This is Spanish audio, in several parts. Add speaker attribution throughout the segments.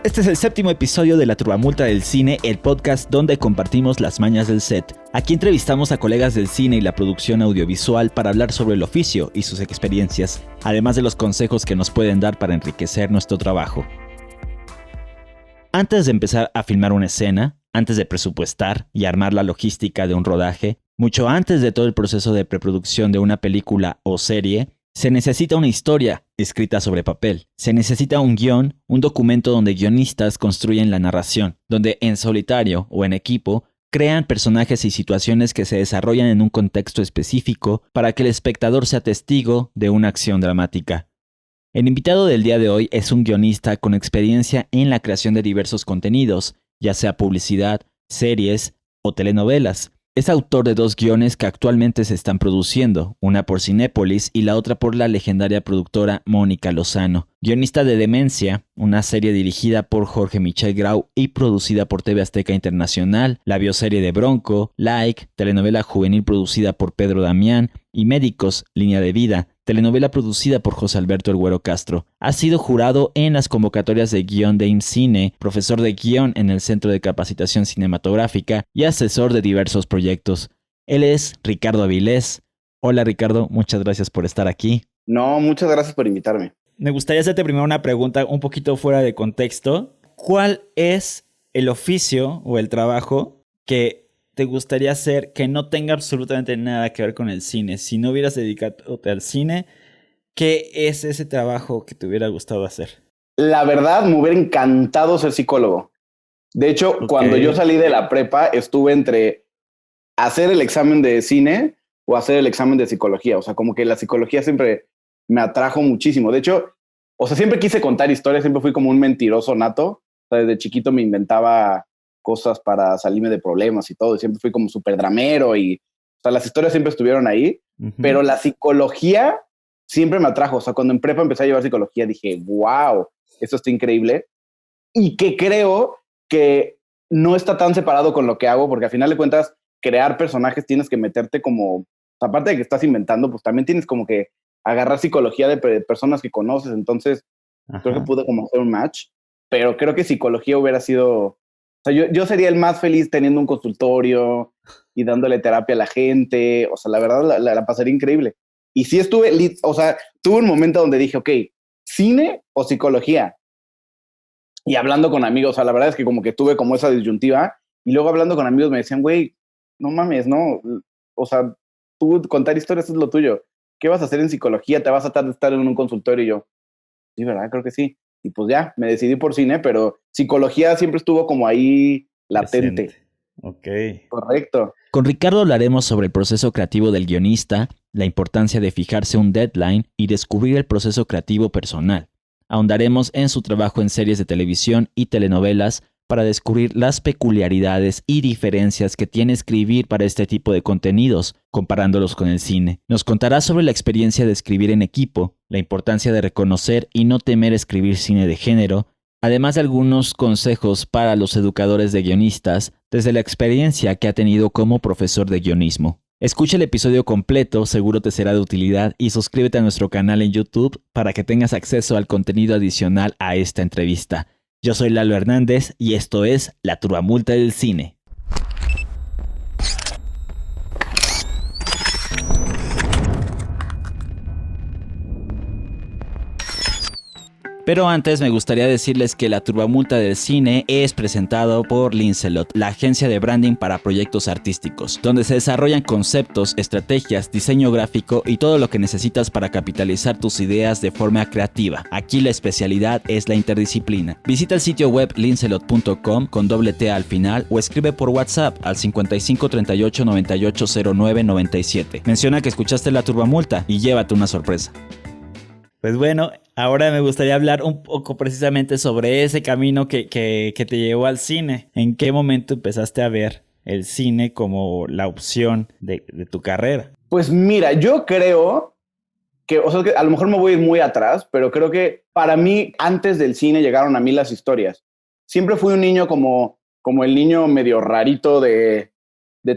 Speaker 1: Este es el séptimo episodio de La Turbamulta del Cine, el podcast donde compartimos las mañas del set. Aquí entrevistamos a colegas del cine y la producción audiovisual para hablar sobre el oficio y sus experiencias, además de los consejos que nos pueden dar para enriquecer nuestro trabajo. Antes de empezar a filmar una escena, antes de presupuestar y armar la logística de un rodaje, mucho antes de todo el proceso de preproducción de una película o serie, se necesita una historia escrita sobre papel. Se necesita un guión, un documento donde guionistas construyen la narración, donde en solitario o en equipo crean personajes y situaciones que se desarrollan en un contexto específico para que el espectador sea testigo de una acción dramática. El invitado del día de hoy es un guionista con experiencia en la creación de diversos contenidos, ya sea publicidad, series o telenovelas. Es autor de 2 guiones que actualmente se están produciendo, una por Cinépolis y la otra por la legendaria productora Mónica Lozano. Guionista de Demencia, una serie dirigida por Jorge Michel Grau y producida por TV Azteca Internacional, la bioserie de Bronco, Like, telenovela juvenil producida por Pedro Damián, y Médicos, Línea de Vida, telenovela producida por José Alberto El Güero Castro. Ha sido jurado en las convocatorias de guión de IMCINE, profesor de guión en el Centro de Capacitación Cinematográfica y asesor de diversos proyectos. Él es Ricardo Avilés. Hola Ricardo, muchas gracias por estar aquí.
Speaker 2: No, muchas gracias por invitarme.
Speaker 1: Me gustaría hacerte primero una pregunta un poquito fuera de contexto. ¿Cuál es el oficio o el trabajo que te gustaría hacer que no tenga absolutamente nada que ver con el cine? Si no hubieras dedicado al cine, ¿qué es ese trabajo que te hubiera gustado hacer?
Speaker 2: La verdad, me hubiera encantado ser psicólogo. De hecho, cuando yo salí de la prepa, estuve entre hacer el examen de cine o hacer el examen de psicología. O sea, como que la psicología siempre me atrajo muchísimo. De hecho, o sea, siempre quise contar historias, siempre fui como un mentiroso nato. O sea, desde chiquito me inventaba cosas para salirme de problemas y todo. Y siempre fui como súper dramero y, o sea, las historias siempre estuvieron ahí. Pero la psicología siempre me atrajo. O sea, cuando en prepa empecé a llevar psicología, dije, wow, esto está increíble. Y que creo que no está tan separado con lo que hago, porque al final de cuentas, crear personajes tienes que meterte como, aparte de que estás inventando, pues también tienes como que agarrar psicología de personas que conoces. Entonces, creo que pude como hacer un match. Pero creo que psicología hubiera sido... O sea, yo sería el más feliz teniendo un consultorio y dándole terapia a la gente. O sea, la verdad, la pasaría increíble. Y sí estuve, o sea, tuve un momento donde dije, ok, ¿cine o psicología? Y hablando con amigos, o sea, la verdad es que como que tuve como esa disyuntiva. Y luego hablando con amigos me decían, güey, no mames, no. O sea, tú contar historias es lo tuyo. ¿Qué vas a hacer en psicología? ¿Te vas a estar en un consultorio? Y yo, sí, ¿verdad? Creo que sí. Y pues ya, me decidí por cine, pero psicología siempre estuvo como ahí latente.
Speaker 1: Presente. Ok.
Speaker 2: Correcto.
Speaker 1: Con Ricardo hablaremos sobre el proceso creativo del guionista, la importancia de fijarse un deadline y descubrir el proceso creativo personal. Ahondaremos en su trabajo en series de televisión y telenovelas para descubrir las peculiaridades y diferencias que tiene escribir para este tipo de contenidos, comparándolos con el cine. Nos contará sobre la experiencia de escribir en equipo, la importancia de reconocer y no temer escribir cine de género, además de algunos consejos para los educadores de guionistas desde la experiencia que ha tenido como profesor de guionismo. Escucha el episodio completo, seguro te será de utilidad, y suscríbete a nuestro canal en YouTube para que tengas acceso al contenido adicional a esta entrevista. Yo soy Lalo Hernández y esto es La Turbamulta del Cine. Pero antes me gustaría decirles que La Turbamulta del Cine es presentado por Lincelot, la agencia de branding para proyectos artísticos, donde se desarrollan conceptos, estrategias, diseño gráfico y todo lo que necesitas para capitalizar tus ideas de forma creativa. Aquí la especialidad es la interdisciplina. Visita el sitio web lincelot.com con doble T al final o escribe por WhatsApp al 55 38 98 09 97. Menciona que escuchaste La Turbamulta y llévate una sorpresa. Pues bueno, ahora me gustaría hablar un poco precisamente sobre ese camino que te llevó al cine. ¿En qué momento empezaste a ver el cine como la opción de tu carrera?
Speaker 2: Pues mira, yo creo que, o sea, que a lo mejor me voy a ir muy atrás, pero creo que para mí, antes del cine llegaron a mí las historias. Siempre fui un niño como el niño medio rarito de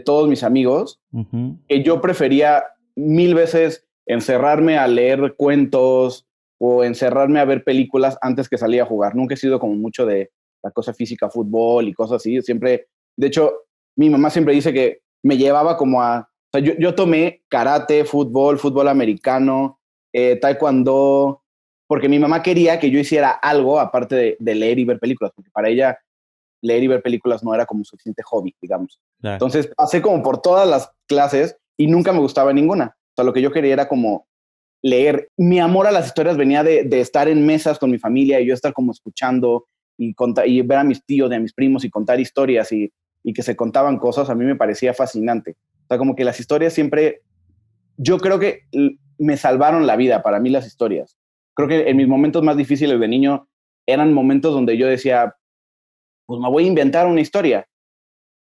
Speaker 2: todos mis amigos, que yo prefería 1000 veces encerrarme a leer cuentos o encerrarme a ver películas antes que salir a jugar. Nunca he sido como mucho de la cosa física, fútbol y cosas así. Siempre, de hecho, mi mamá siempre dice que me llevaba como a... O sea, yo tomé karate, fútbol americano, taekwondo, porque mi mamá quería que yo hiciera algo aparte de leer y ver películas, porque para ella leer y ver películas no era como suficiente hobby, digamos.
Speaker 1: Claro.
Speaker 2: Entonces pasé como por todas las clases y nunca me gustaba ninguna. O sea, lo que yo quería era como leer. Mi amor a las historias venía de estar en mesas con mi familia y yo estar como escuchando y ver a mis tíos y a mis primos y contar historias y que se contaban cosas, a mí me parecía fascinante. O sea, como que las historias siempre, yo creo que me salvaron la vida para mí las historias. Creo que en mis momentos más difíciles de niño eran momentos donde yo decía, pues me voy a inventar una historia.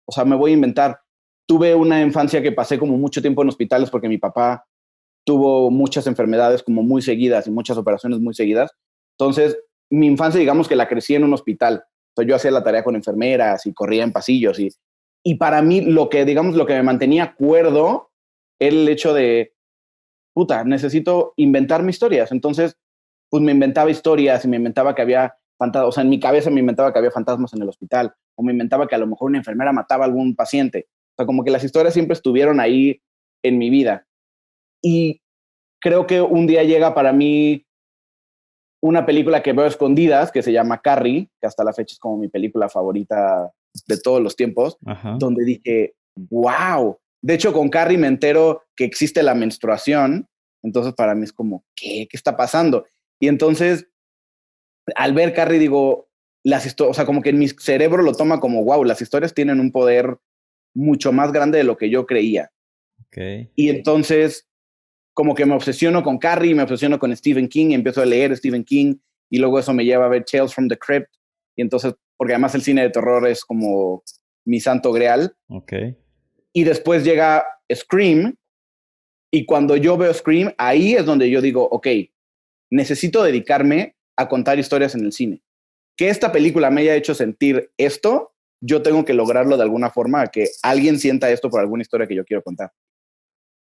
Speaker 2: O sea, me voy a inventar. Tuve una infancia que pasé como mucho tiempo en hospitales porque mi papá tuvo muchas enfermedades como muy seguidas y muchas operaciones muy seguidas. Entonces, mi infancia, digamos que la crecí en un hospital. Entonces, yo hacía la tarea con enfermeras y corría en pasillos. Y para mí, lo que me mantenía cuerdo era el hecho de, puta, necesito inventarme historias. Entonces, pues me inventaba historias y me inventaba que había fantasmas. O sea, en mi cabeza me inventaba que había fantasmas en el hospital. O me inventaba que a lo mejor una enfermera mataba a algún paciente. O sea, como que las historias siempre estuvieron ahí en mi vida. Y creo que un día llega para mí una película que veo a escondidas, que se llama Carrie, que hasta la fecha es como mi película favorita de todos los tiempos, donde dije, wow. De hecho, con Carrie me entero que existe la menstruación, entonces para mí es como, ¿qué está pasando? Y entonces, al ver Carrie digo, o sea, como que en mi cerebro lo toma como, wow, las historias tienen un poder mucho más grande de lo que yo creía.
Speaker 1: Okay.
Speaker 2: Y entonces como que me obsesiono con Carrie, me obsesiono con Stephen King, y empiezo a leer Stephen King y luego eso me lleva a ver Tales from the Crypt y entonces, porque además el cine de terror es como mi santo grial.
Speaker 1: Okay.
Speaker 2: Y después llega Scream y cuando yo veo Scream, ahí es donde yo digo, ok, necesito dedicarme a contar historias en el cine. Que esta película me haya hecho sentir esto, yo tengo que lograrlo de alguna forma, que alguien sienta esto por alguna historia que yo quiero contar.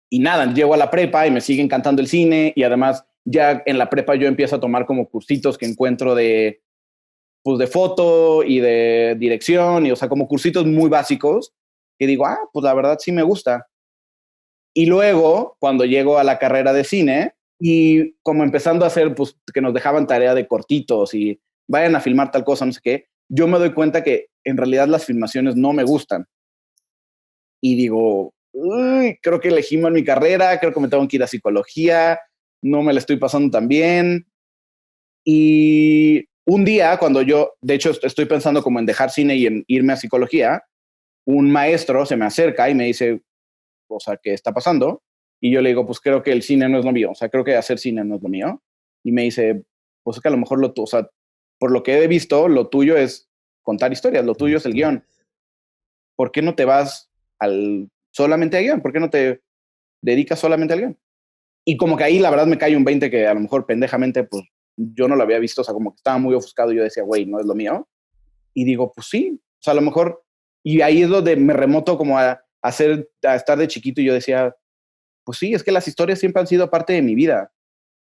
Speaker 2: Y nada, llego a la prepa y me sigue encantando el cine y además ya en la prepa yo empiezo a tomar como cursitos que encuentro pues de foto y de dirección y o sea, como cursitos muy básicos que digo, pues la verdad sí me gusta. Y luego, cuando llego a la carrera de cine y como empezando a hacer, pues que nos dejaban tarea de cortitos y vayan a filmar tal cosa, no sé qué, yo me doy cuenta que en realidad las filmaciones no me gustan. Y digo, uy, creo que elegí mal mi carrera, creo que me tengo que ir a psicología, no me la estoy pasando tan bien. Y un día, cuando yo, de hecho, estoy pensando como en dejar cine y en irme a psicología, un maestro se me acerca y me dice, o sea, ¿qué está pasando? Y yo le digo, pues creo que el cine no es lo mío, o sea, creo que hacer cine no es lo mío. Y me dice, pues es que a lo mejor o sea, por lo que he visto, lo tuyo es contar historias, lo tuyo es el guión. ¿Por qué no te vas solamente al guión? ¿Por qué no te dedicas solamente al guión? Y como que ahí la verdad me cae un 20 que a lo mejor pendejamente pues yo no lo había visto, o sea, como que estaba muy ofuscado y yo decía, güey, no es lo mío. Y digo, pues sí, o sea, a lo mejor, y ahí es donde me remoto como a estar de chiquito y yo decía, pues sí, es que las historias siempre han sido parte de mi vida.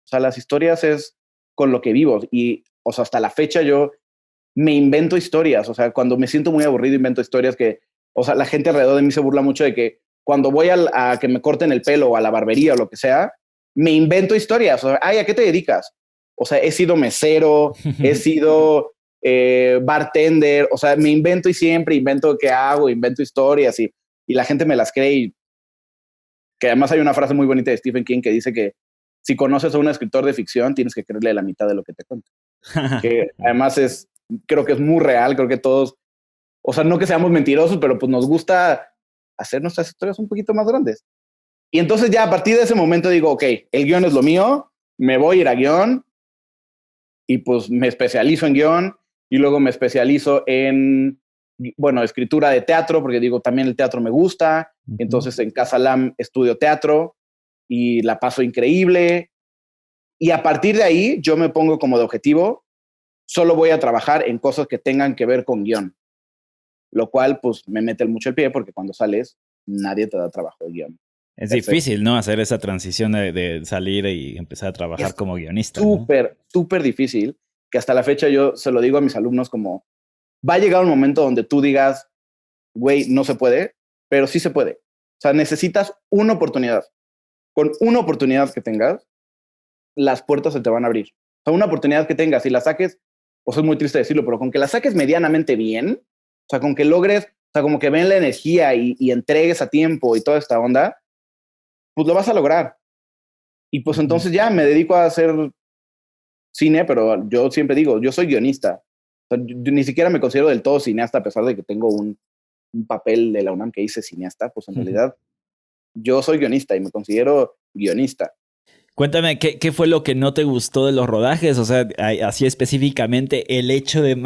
Speaker 2: O sea, las historias es con lo que vivo y, o sea, hasta la fecha yo me invento historias, o sea, cuando me siento muy aburrido invento historias que, o sea, la gente alrededor de mí se burla mucho de que cuando voy a que me corten el pelo o a la barbería o lo que sea, me invento historias, o sea, ay, ¿a qué te dedicas? O sea, he sido mesero, he sido bartender, o sea, me invento y siempre invento qué hago, invento historias y la gente me las cree y que además hay una frase muy bonita de Stephen King que dice que si conoces a un escritor de ficción tienes que creerle la mitad de lo que te cuenta. Que además creo que es muy real, creo que todos, o sea, no que seamos mentirosos, pero pues nos gusta hacer nuestras historias un poquito más grandes. Y entonces ya a partir de ese momento digo, ok, el guión es lo mío, me voy a ir a guión y pues me especializo en guión y luego me especializo en, bueno, escritura de teatro, porque digo, también el teatro me gusta. Entonces en Casa Lam estudio teatro y la paso increíble. Y a partir de ahí yo me pongo como de objetivo, solo voy a trabajar en cosas que tengan que ver con guión, lo cual pues me mete mucho el pie porque cuando sales nadie te da trabajo de guión.
Speaker 1: Es difícil, ¿no? Hacer esa transición de salir y empezar a trabajar como guionista, ¿no?
Speaker 2: Súper, súper difícil, que hasta la fecha yo se lo digo a mis alumnos como, va a llegar un momento donde tú digas, güey, no se puede, pero sí se puede. O sea, necesitas una oportunidad. Con una oportunidad que tengas, las puertas se te van a abrir. O sea, una oportunidad que tengas y la saques, pues es muy triste decirlo, pero con que la saques medianamente bien, o sea, con que logres, o sea, como que ven la energía y entregues a tiempo y toda esta onda, pues lo vas a lograr. Y pues entonces ya me dedico a hacer cine, pero yo siempre digo, yo soy guionista. O sea, yo ni siquiera me considero del todo cineasta, a pesar de que tengo un papel de la UNAM que hice cineasta, pues en realidad yo soy guionista y me considero guionista.
Speaker 1: Cuéntame, ¿qué fue lo que no te gustó de los rodajes? O sea, así específicamente, el hecho de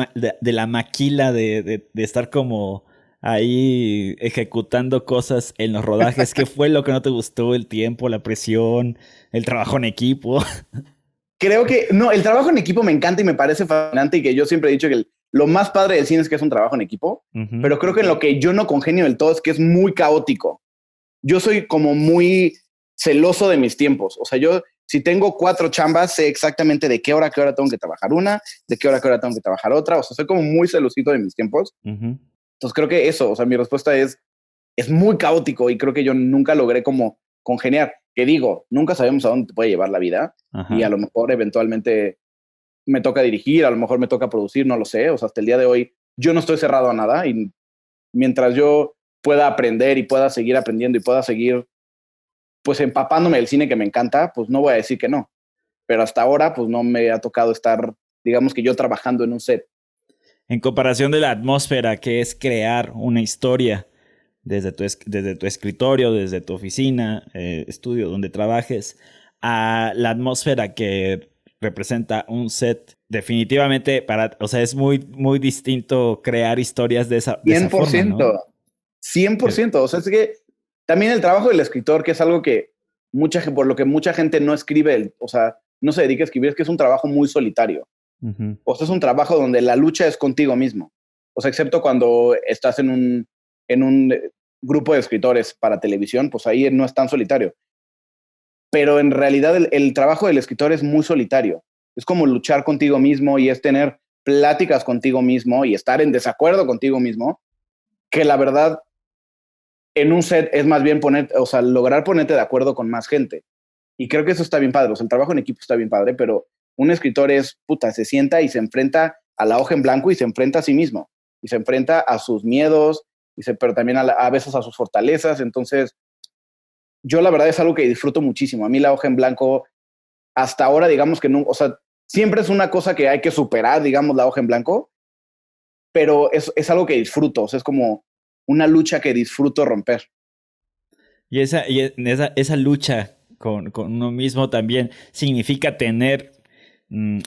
Speaker 1: la maquila, de estar como ahí ejecutando cosas en los rodajes. ¿Qué fue lo que no te gustó? ¿El tiempo, la presión, el trabajo en equipo?
Speaker 2: Creo que, no, el trabajo en equipo me encanta y me parece fascinante y que yo siempre he dicho que lo más padre del cine es que es un trabajo en equipo, pero creo que en lo que yo no congenio del todo es que es muy caótico. Yo soy como muy celoso de mis tiempos. O sea, yo si tengo 4 chambas, sé exactamente de qué hora a qué hora tengo que trabajar una, de qué hora a qué hora tengo que trabajar otra. O sea, soy como muy celosito de mis tiempos. Entonces creo que eso, o sea, mi respuesta es muy caótico y creo que yo nunca logré como congeniar. Que digo, nunca sabemos a dónde te puede llevar la vida.
Speaker 1: Ajá.
Speaker 2: Y a lo mejor eventualmente me toca dirigir, a lo mejor me toca producir, no lo sé. O sea, hasta el día de hoy yo no estoy cerrado a nada y mientras yo pueda aprender y pueda seguir aprendiendo y pueda seguir pues empapándome del cine que me encanta, pues no voy a decir que no. Pero hasta ahora pues no me ha tocado estar, digamos que yo trabajando en un set.
Speaker 1: En comparación de la atmósfera que es crear una historia desde tu escritorio, desde tu oficina, estudio, donde trabajes, a la atmósfera que representa un set, definitivamente o sea, es muy, muy distinto crear historias de esa forma, ¿no?
Speaker 2: 100%. O sea, es que también el trabajo del escritor, que es algo que por lo que mucha gente no escribe, o sea, no se dedica a escribir, es que es un trabajo muy solitario. O sea, es un trabajo donde la lucha es contigo mismo. O sea, excepto cuando estás en un grupo de escritores para televisión, pues ahí no es tan solitario. Pero en realidad el trabajo del escritor es muy solitario. Es como luchar contigo mismo y es tener pláticas contigo mismo y estar en desacuerdo contigo mismo, que la verdad en un set es más bien lograr ponerte de acuerdo con más gente. Y creo que eso está bien padre. O sea, el trabajo en equipo está bien padre, pero un escritor se sienta y se enfrenta a la hoja en blanco y se enfrenta a sí mismo. Y se enfrenta a sus miedos, pero también a veces a sus fortalezas. Entonces, yo la verdad es algo que disfruto muchísimo. A mí la hoja en blanco, hasta ahora, digamos que no, o sea, siempre es una cosa que hay que superar, digamos, la hoja en blanco, pero es algo que disfruto. O sea, es como una lucha que disfruto romper.
Speaker 1: Y esa lucha con uno mismo también significa tener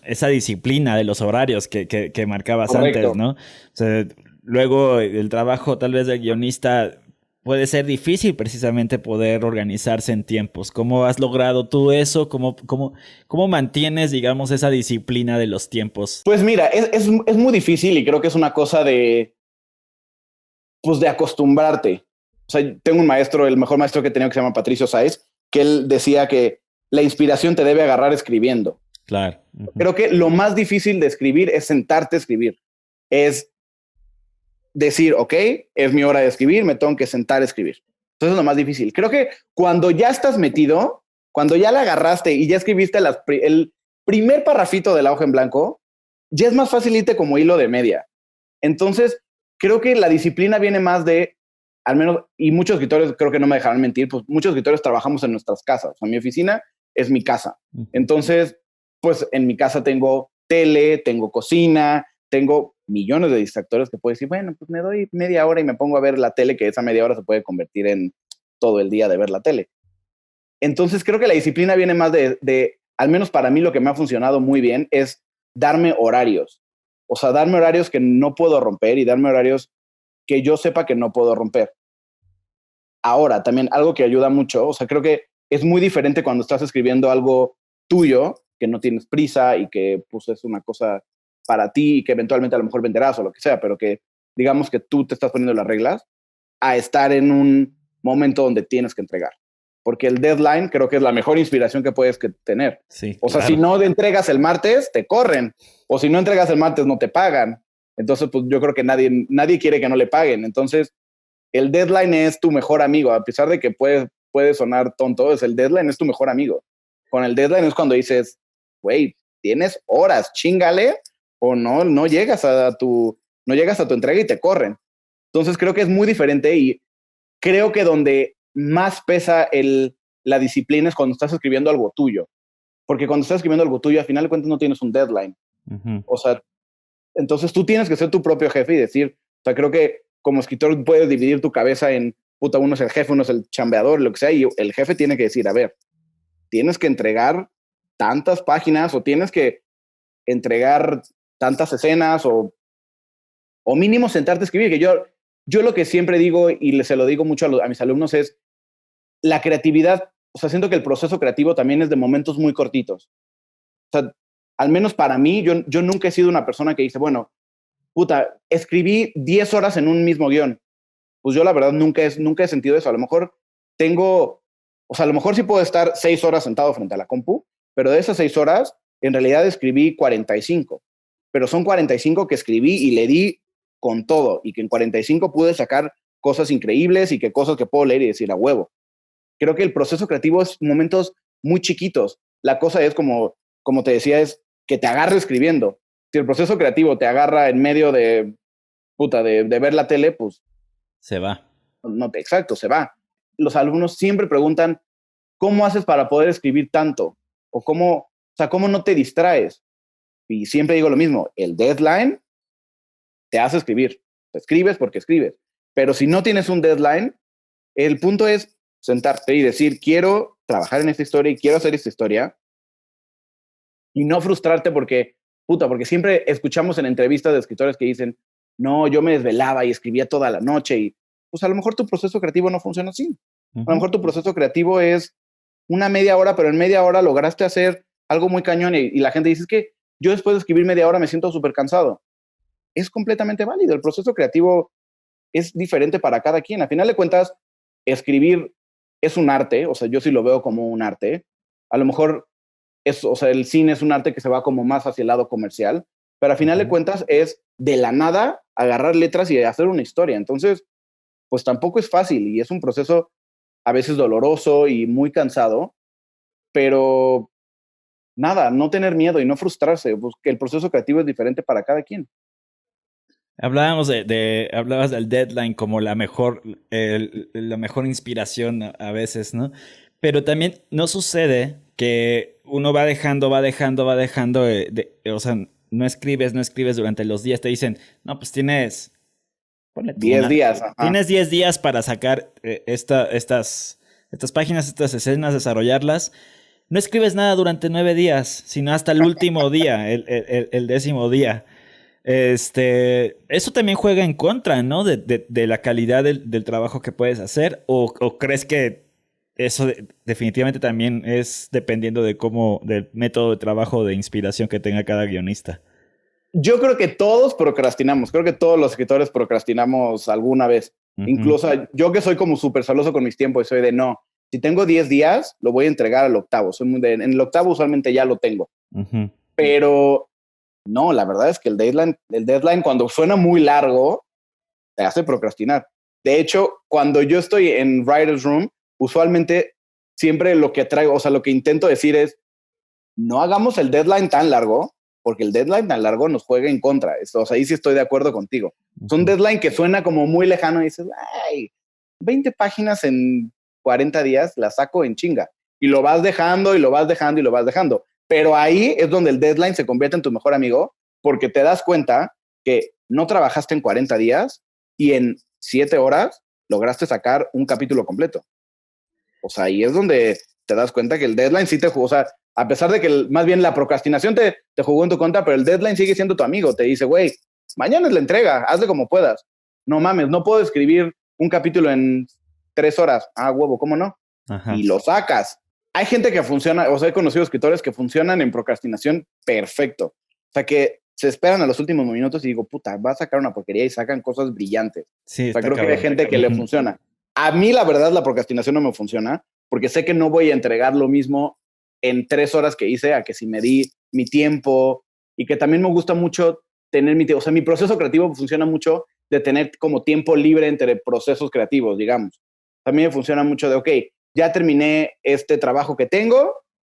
Speaker 1: esa disciplina de los horarios que marcabas
Speaker 2: Correcto.
Speaker 1: antes, ¿no? O sea, luego el trabajo tal vez del guionista puede ser difícil precisamente poder organizarse en tiempos. ¿Cómo has logrado tú eso? ¿Cómo mantienes, digamos, esa disciplina de los tiempos?
Speaker 2: Pues mira, es muy difícil y creo que es una cosa pues de acostumbrarte. O sea, tengo un maestro, el mejor maestro que he tenido, que se llama Patricio Sáez, que él decía que la inspiración te debe agarrar escribiendo.
Speaker 1: Claro.
Speaker 2: Creo que lo más difícil de escribir es sentarte a escribir. Es decir, ok, es mi hora de escribir, me tengo que sentar a escribir. Entonces es lo más difícil. Creo que cuando ya estás metido, cuando ya la agarraste y ya escribiste el primer parrafito de la hoja en blanco, ya es más fácil irte como hilo de media. Entonces, creo que la disciplina viene más de, al menos, y muchos escritores creo que no me dejarán mentir, pues muchos escritores trabajamos en nuestras casas. O sea, mi oficina es mi casa. Entonces, pues en mi casa tengo tele, tengo cocina, tengo millones de distractores que puedo decir, bueno, pues me doy media hora y me pongo a ver la tele, que esa media hora se puede convertir en todo el día de ver la tele. Entonces, creo que la disciplina viene más al menos para mí lo que me ha funcionado muy bien es darme horarios. O sea, darme horarios que no puedo romper y darme horarios que yo sepa que no puedo romper. Ahora, también algo que ayuda mucho, o sea, creo que es muy diferente cuando estás escribiendo algo tuyo, que no tienes prisa y que pues es una cosa para ti y que eventualmente a lo mejor venderás o lo que sea, pero que digamos que tú te estás poniendo las reglas, a estar en un momento donde tienes que entregar. porque el deadline creo que es la mejor inspiración que puedes tener.
Speaker 1: Sí,
Speaker 2: o sea,
Speaker 1: claro.
Speaker 2: si no entregas el martes, te corren, o si no entregas el martes, no te pagan. Entonces, pues yo creo que nadie quiere que no le paguen. Entonces, el deadline es tu mejor amigo, a pesar de que puede sonar tonto, el deadline es tu mejor amigo. Con el deadline es cuando dices, güey, tienes horas, chingale, o no llegas a tu entrega y te corren. Entonces creo que es muy diferente y creo que donde más pesa la disciplina es cuando estás escribiendo algo tuyo. Porque cuando estás escribiendo algo tuyo, al final de cuentas no tienes un deadline. O sea, entonces tú tienes que ser tu propio jefe y decir, o sea, creo que como escritor puedes dividir tu cabeza en, puta, uno es el jefe, uno es el chambeador, lo que sea, y el jefe tiene que decir, a ver, tienes que entregar tantas páginas o tienes que entregar tantas escenas o mínimo sentarte a escribir, que yo lo que siempre digo y se lo digo mucho a mis alumnos es la creatividad, o sea, siento que el proceso creativo también es de momentos muy cortitos. O sea, al menos para mí, yo nunca he sido una persona que dice, bueno, puta, escribí 10 horas en un mismo guión. Pues yo la verdad nunca he sentido eso. A lo mejor a lo mejor sí puedo estar 6 horas sentado frente a la compu, pero de esas 6 horas, en realidad escribí 45. Pero son 45 que escribí y le di con todo, y que en 45 pude sacar cosas increíbles y que cosas que puedo leer y decir a huevo. Creo que el proceso creativo es momentos muy chiquitos. La cosa es como te decía, es que te agarre escribiendo. Si el proceso creativo te agarra en medio de ver la tele, pues
Speaker 1: se va.
Speaker 2: Exacto, se va. Los alumnos siempre preguntan, ¿cómo haces para poder escribir tanto? O cómo no te distraes. Y siempre digo lo mismo, el deadline te hace escribir. Te escribes porque escribes. Pero si no tienes un deadline, el punto es sentarte y decir, quiero trabajar en esta historia y quiero hacer esta historia. Y no frustrarte porque siempre escuchamos en entrevistas de escritores que dicen, no, yo me desvelaba y escribía toda la noche y pues a lo mejor tu proceso creativo no funciona así. A lo mejor tu proceso creativo es una media hora, pero en media hora lograste hacer algo muy cañón y la gente dice, es que yo después de escribir media hora me siento súper cansado. Es completamente válido. El proceso creativo es diferente para cada quien. A final de cuentas, escribir es un arte, o sea, yo sí lo veo como un arte. A lo mejor el cine es un arte que se va como más hacia el lado comercial, pero a final de cuentas es de la nada agarrar letras y hacer una historia. Entonces, pues tampoco es fácil y es un proceso a veces doloroso y muy cansado, pero nada, no tener miedo y no frustrarse, pues que el proceso creativo es diferente para cada quien.
Speaker 1: Hablabas del deadline como la mejor inspiración a veces, ¿no? Pero también no sucede que uno va dejando, o sea, no escribes durante los días, te dicen, no, pues tienes
Speaker 2: 10 días. Ajá.
Speaker 1: Tienes 10 días para sacar estas páginas, estas escenas, desarrollarlas. No escribes nada durante 9 días, sino hasta el último día, el 10º día. Eso también juega en contra, ¿no? De la calidad del trabajo que puedes hacer. ¿O crees que eso definitivamente también es dependiendo del método de trabajo, de inspiración que tenga cada guionista?
Speaker 2: Yo creo que todos procrastinamos. Creo que todos los escritores procrastinamos alguna vez. Incluso yo que soy como súper celoso con mis tiempos y soy de no. Si tengo 10 días, lo voy a entregar al octavo. En el octavo usualmente ya lo tengo. Pero no, la verdad es que el deadline cuando suena muy largo, te hace procrastinar. De hecho, cuando yo estoy en Writer's Room, usualmente siempre lo que traigo, o sea, lo que intento decir es, no hagamos el deadline tan largo, porque el deadline tan largo nos juega en contra. O sea, ahí sí estoy de acuerdo contigo. Es un deadline que suena como muy lejano y dices, ay, 20 páginas en 40 días, las saco en chinga. Y lo vas dejando y lo vas dejando y lo vas dejando. Pero ahí es donde el deadline se convierte en tu mejor amigo, porque te das cuenta que no trabajaste en 40 días y en 7 horas lograste sacar un capítulo completo. O sea, ahí es donde te das cuenta que el deadline sí te jugó. O sea, a pesar de que más bien la procrastinación te jugó en tu contra, pero el deadline sigue siendo tu amigo. Te dice, güey, mañana es la entrega, hazle como puedas. No mames, no puedo escribir un capítulo en 3 horas. Ah, huevo, ¿cómo no? Ajá. Y lo sacas. Hay gente que funciona, o sea, he conocido escritores que funcionan en procrastinación perfecto. O sea, que se esperan a los últimos minutos y digo, puta, va a sacar una porquería y sacan cosas brillantes.
Speaker 1: Sí,
Speaker 2: o sea, creo que hay gente que le funciona. A mí, la verdad, la procrastinación no me funciona porque sé que no voy a entregar lo mismo en 3 horas que hice a que si me di mi tiempo, y que también me gusta mucho tener mi tiempo. O sea, mi proceso creativo funciona mucho de tener como tiempo libre entre procesos creativos, digamos. También me funciona mucho de, ok, ya terminé este trabajo que tengo,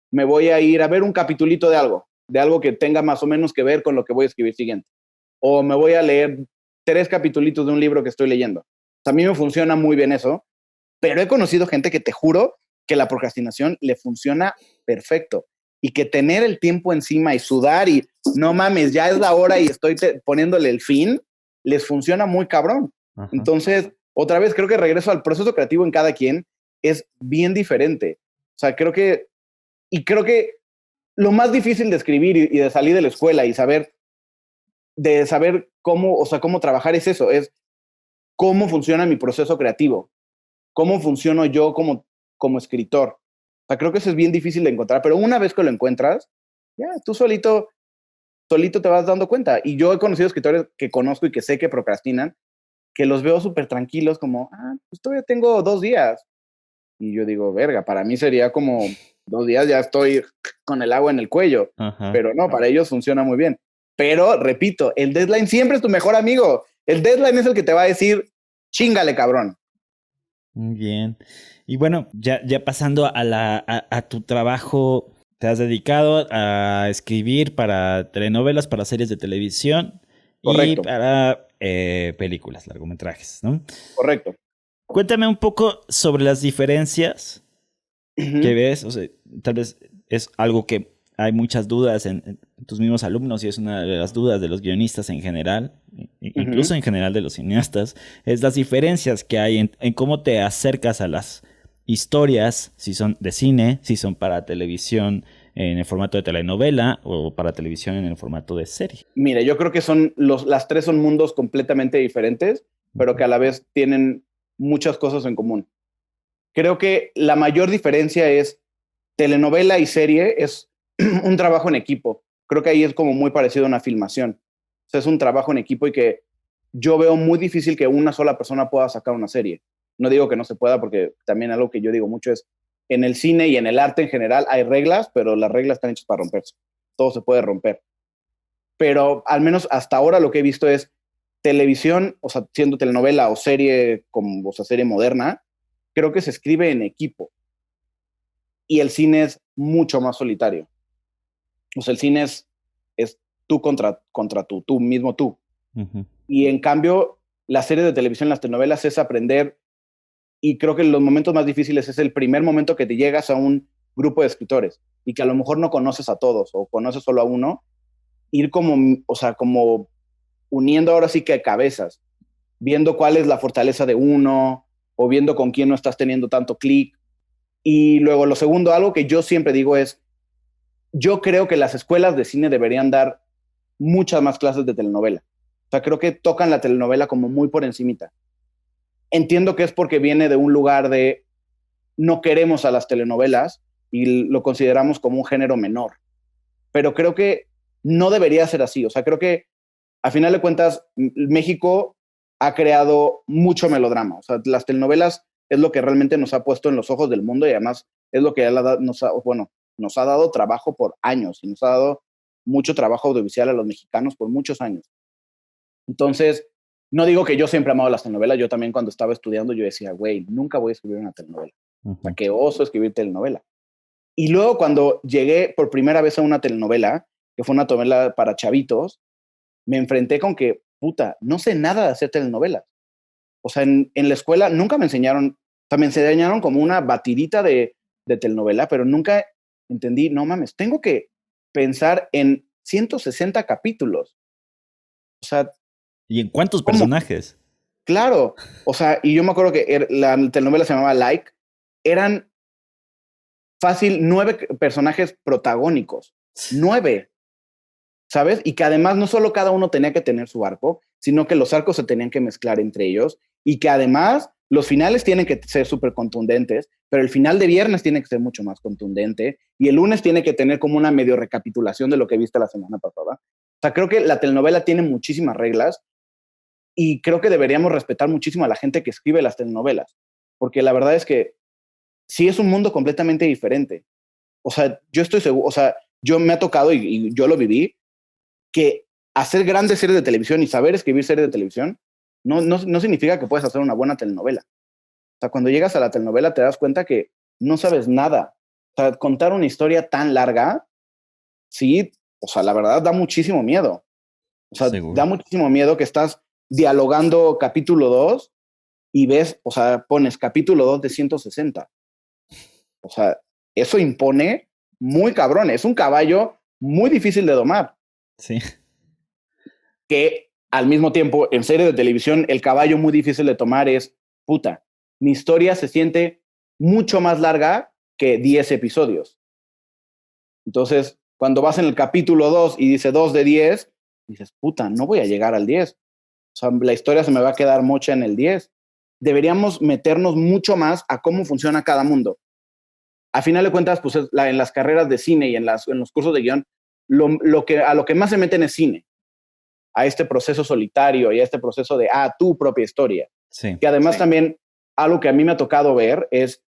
Speaker 2: me voy a ir a ver un capitulito de algo que tenga más o menos que ver con lo que voy a escribir siguiente. O me voy a leer 3 capitulitos de un libro que estoy leyendo. A mí me funciona muy bien eso, pero he conocido gente que te juro que la procrastinación le funciona perfecto y que tener el tiempo encima y sudar y no mames, ya es la hora y estoy poniéndole el fin, les funciona muy cabrón.
Speaker 1: Ajá.
Speaker 2: Entonces, otra vez, creo que regreso al proceso creativo en cada quien es bien diferente. O sea, creo que lo más difícil de escribir y de salir de la escuela y saber cómo, o sea, cómo trabajar es eso, es cómo funciona mi proceso creativo, cómo funciono yo como escritor. O sea, creo que eso es bien difícil de encontrar, pero una vez que lo encuentras, ya tú solito te vas dando cuenta. Y yo he conocido escritores que conozco y que sé que procrastinan, que los veo súper tranquilos, como, pues todavía tengo 2 días. Y yo digo, verga, para mí sería como 2 días, ya estoy con el agua en el cuello.
Speaker 1: Ajá.
Speaker 2: Pero no, para ellos funciona muy bien. Pero, repito, el deadline siempre es tu mejor amigo. El deadline es el que te va a decir, chíngale, cabrón.
Speaker 1: Muy bien. Y bueno, ya pasando a tu trabajo, te has dedicado a escribir para telenovelas, para series de televisión.
Speaker 2: Correcto.
Speaker 1: Y para películas, largometrajes, ¿no?
Speaker 2: Correcto.
Speaker 1: Cuéntame un poco sobre las diferencias que ves. O sea, tal vez es algo que hay muchas dudas en tus mismos alumnos y es una de las dudas de los guionistas en general, incluso en general de los cineastas, es las diferencias que hay en cómo te acercas a las historias, si son de cine, si son para televisión en el formato de telenovela o para televisión en el formato de serie.
Speaker 2: Mira, yo creo que las 3 son mundos completamente diferentes, pero que a la vez tienen muchas cosas en común. Creo que la mayor diferencia es telenovela y serie es un trabajo en equipo. Creo que ahí es como muy parecido a una filmación. O sea, es un trabajo en equipo y que yo veo muy difícil que una sola persona pueda sacar una serie. No digo que no se pueda, porque también algo que yo digo mucho es, en el cine y en el arte en general hay reglas, pero las reglas están hechas para romperse. Todo se puede romper. Pero al menos hasta ahora lo que he visto es televisión, o sea, siendo telenovela o serie, como, o sea, serie moderna, creo que se escribe en equipo. Y el cine es mucho más solitario. O sea, el cine es tú contra tú mismo tú.
Speaker 1: Uh-huh.
Speaker 2: Y en cambio, las series de televisión, las telenovelas es aprender, y creo que los momentos más difíciles es el primer momento que te llegas a un grupo de escritores y que a lo mejor no conoces a todos o conoces solo a uno, ir como, o sea, como uniendo ahora sí que cabezas, viendo cuál es la fortaleza de uno o viendo con quién no estás teniendo tanto clic. Y luego lo segundo, algo que yo siempre digo es, yo creo que las escuelas de cine deberían dar muchas más clases de telenovela. O sea, creo que tocan la telenovela como muy por encimita. Entiendo que es porque viene de un lugar de no queremos a las telenovelas y lo consideramos como un género menor. Pero creo que no debería ser así. O sea, creo que a final de cuentas México ha creado mucho melodrama. O sea, las telenovelas es lo que realmente nos ha puesto en los ojos del mundo y además es lo que nos ha dado trabajo por años y nos ha dado mucho trabajo audiovisual a los mexicanos por muchos años. Entonces, no digo que yo siempre he amado las telenovelas. Yo también cuando estaba estudiando yo decía, güey, nunca voy a escribir una telenovela.
Speaker 1: Uh-huh.
Speaker 2: O sea, qué oso escribir telenovela. Y luego cuando llegué por primera vez a una telenovela, que fue una telenovela para chavitos, me enfrenté con que, puta, no sé nada de hacer telenovelas. O sea, en la escuela nunca me enseñaron, o sea, me enseñaron como una batidita de telenovela, pero nunca entendí, no mames, tengo que pensar en 160 capítulos. O sea,
Speaker 1: ¿y en cuántos
Speaker 2: ¿cómo?
Speaker 1: Personajes?
Speaker 2: Claro. O sea, y yo me acuerdo que la telenovela se llamaba Like. Eran fácil 9 personajes protagónicos. 9. ¿Sabes? Y que además no solo cada uno tenía que tener su arco, sino que los arcos se tenían que mezclar entre ellos y que además los finales tienen que ser súper contundentes, pero el final de viernes tiene que ser mucho más contundente y el lunes tiene que tener como una medio recapitulación de lo que viste la semana pasada. O sea, creo que la telenovela tiene muchísimas reglas y creo que deberíamos respetar muchísimo a la gente que escribe las telenovelas, porque la verdad es que sí es un mundo completamente diferente. O sea, yo estoy seguro, o sea, yo me ha tocado y yo lo viví, que hacer grandes series de televisión y saber escribir series de televisión no significa que puedes hacer una buena telenovela. O sea, cuando llegas a la telenovela te das cuenta que no sabes nada. O sea, contar una historia tan larga, sí, o sea, la verdad da muchísimo miedo. O sea,
Speaker 1: Seguro.
Speaker 2: da muchísimo miedo que estás dialogando capítulo 2 y ves, o sea, pones capítulo 2 de 160. O sea, eso impone muy cabrón. Es un caballo muy difícil de domar.
Speaker 1: Sí.
Speaker 2: Que al mismo tiempo, en serie de televisión, el caballo muy difícil de tomar es, puta, mi historia se siente mucho más larga que 10 episodios. Entonces, cuando vas en el capítulo 2 y dice 2 de 10, dices, puta, no voy a llegar al 10. O sea, la historia se me va a quedar mocha en el 10. Deberíamos meternos mucho más a cómo funciona cada mundo. A final de cuentas, pues en las carreras de cine y en los cursos de guión, a lo que más se meten es cine, a este proceso solitario y a este proceso de, tu propia historia.
Speaker 1: Sí.
Speaker 2: Que además también algo que a mí me ha tocado ver es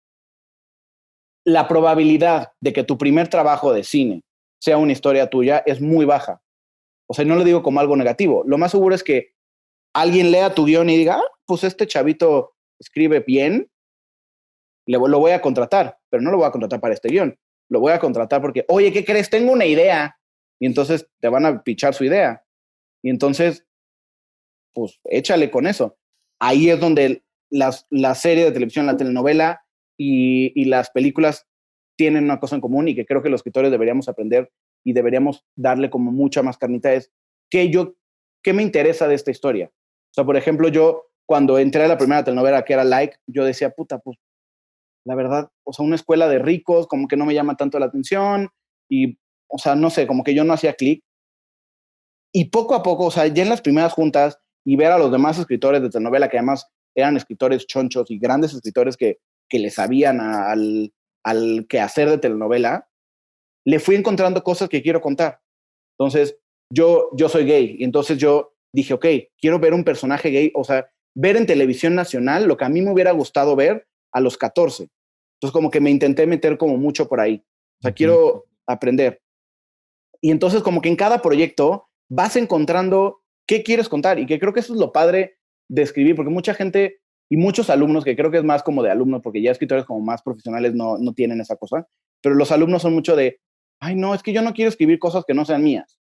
Speaker 2: la probabilidad de que tu primer trabajo de cine sea una historia tuya es muy baja. O sea, no lo digo como algo negativo. Lo más seguro es que alguien lea tu guión y diga, pues este chavito escribe bien, lo voy a contratar, pero no lo voy a contratar para este guión. Lo voy a contratar porque, oye, ¿qué crees? Tengo una idea. Y entonces te van a pichar su idea. Y entonces, pues échale con eso. Ahí es donde la serie de televisión, la telenovela y las películas tienen una cosa en común y que creo que los escritores deberíamos aprender y deberíamos darle como mucha más carnita es ¿qué me interesa de esta historia? O sea, por ejemplo, yo cuando entré a la primera telenovela que era Like, yo decía, puta, pues la verdad, o sea, una escuela de ricos como que no me llama tanto la atención y, o sea, no sé, como que yo no hacía clic. Y poco a poco, o sea, ya en las primeras juntas y ver a los demás escritores de telenovela, que además eran escritores chonchos y grandes escritores que le sabían al quehacer de telenovela, le fui encontrando cosas que quiero contar. Entonces, yo soy gay y entonces yo dije, ok, quiero ver un personaje gay, o sea, ver en televisión nacional lo que a mí me hubiera gustado ver a los 14. Entonces, como que me intenté meter como mucho por ahí. O sea, quiero aprender. Y entonces, como que en cada proyecto vas encontrando qué quieres contar y que creo que eso es lo padre de escribir, porque mucha gente y muchos alumnos, que creo que es más como de alumnos, porque ya escritores como más profesionales no tienen esa cosa, pero los alumnos son mucho de, ay, no, es que yo no quiero escribir cosas que no sean mías.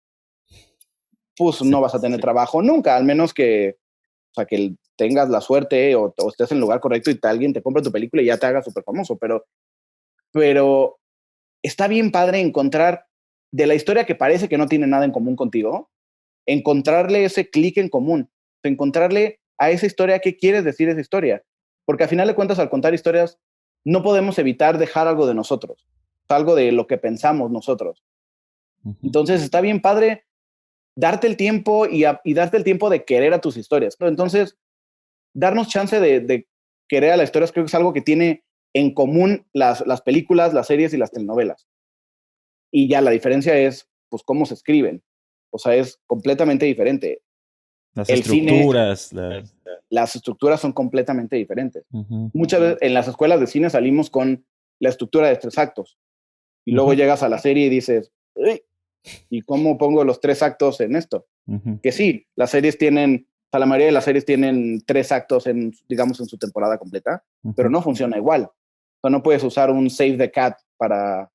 Speaker 2: Pues
Speaker 1: Sí.
Speaker 2: no vas a tener trabajo nunca, al menos que, o sea, que tengas la suerte o estés en el lugar correcto y alguien te compre tu película y ya te haga súper famoso, pero está bien padre encontrar de la historia que parece que no tiene nada en común contigo, encontrarle ese clic en común, encontrarle a esa historia qué quieres decir esa historia. Porque al final de cuentas, al contar historias, no podemos evitar dejar algo de nosotros, algo de lo que pensamos nosotros. Entonces está bien padre darte el tiempo y darte el tiempo de querer a tus historias. Pero entonces, darnos chance de querer a las historias creo que es algo que tiene en común las películas, las series y las telenovelas. Y ya la diferencia es, pues, cómo se escriben. O sea, es completamente diferente.
Speaker 1: Las
Speaker 2: El cine,
Speaker 1: estructuras.
Speaker 2: las estructuras son completamente diferentes. Muchas veces en las escuelas de cine salimos con la estructura de 3 actos. Y luego llegas a la serie y dices, "Uy, ¿y cómo pongo los 3 actos en esto?" Que sí, las series tienen, o sea, la mayoría de las series tienen 3 actos digamos, en su temporada completa, pero no funciona igual. O sea, no puedes usar un Save the Cat para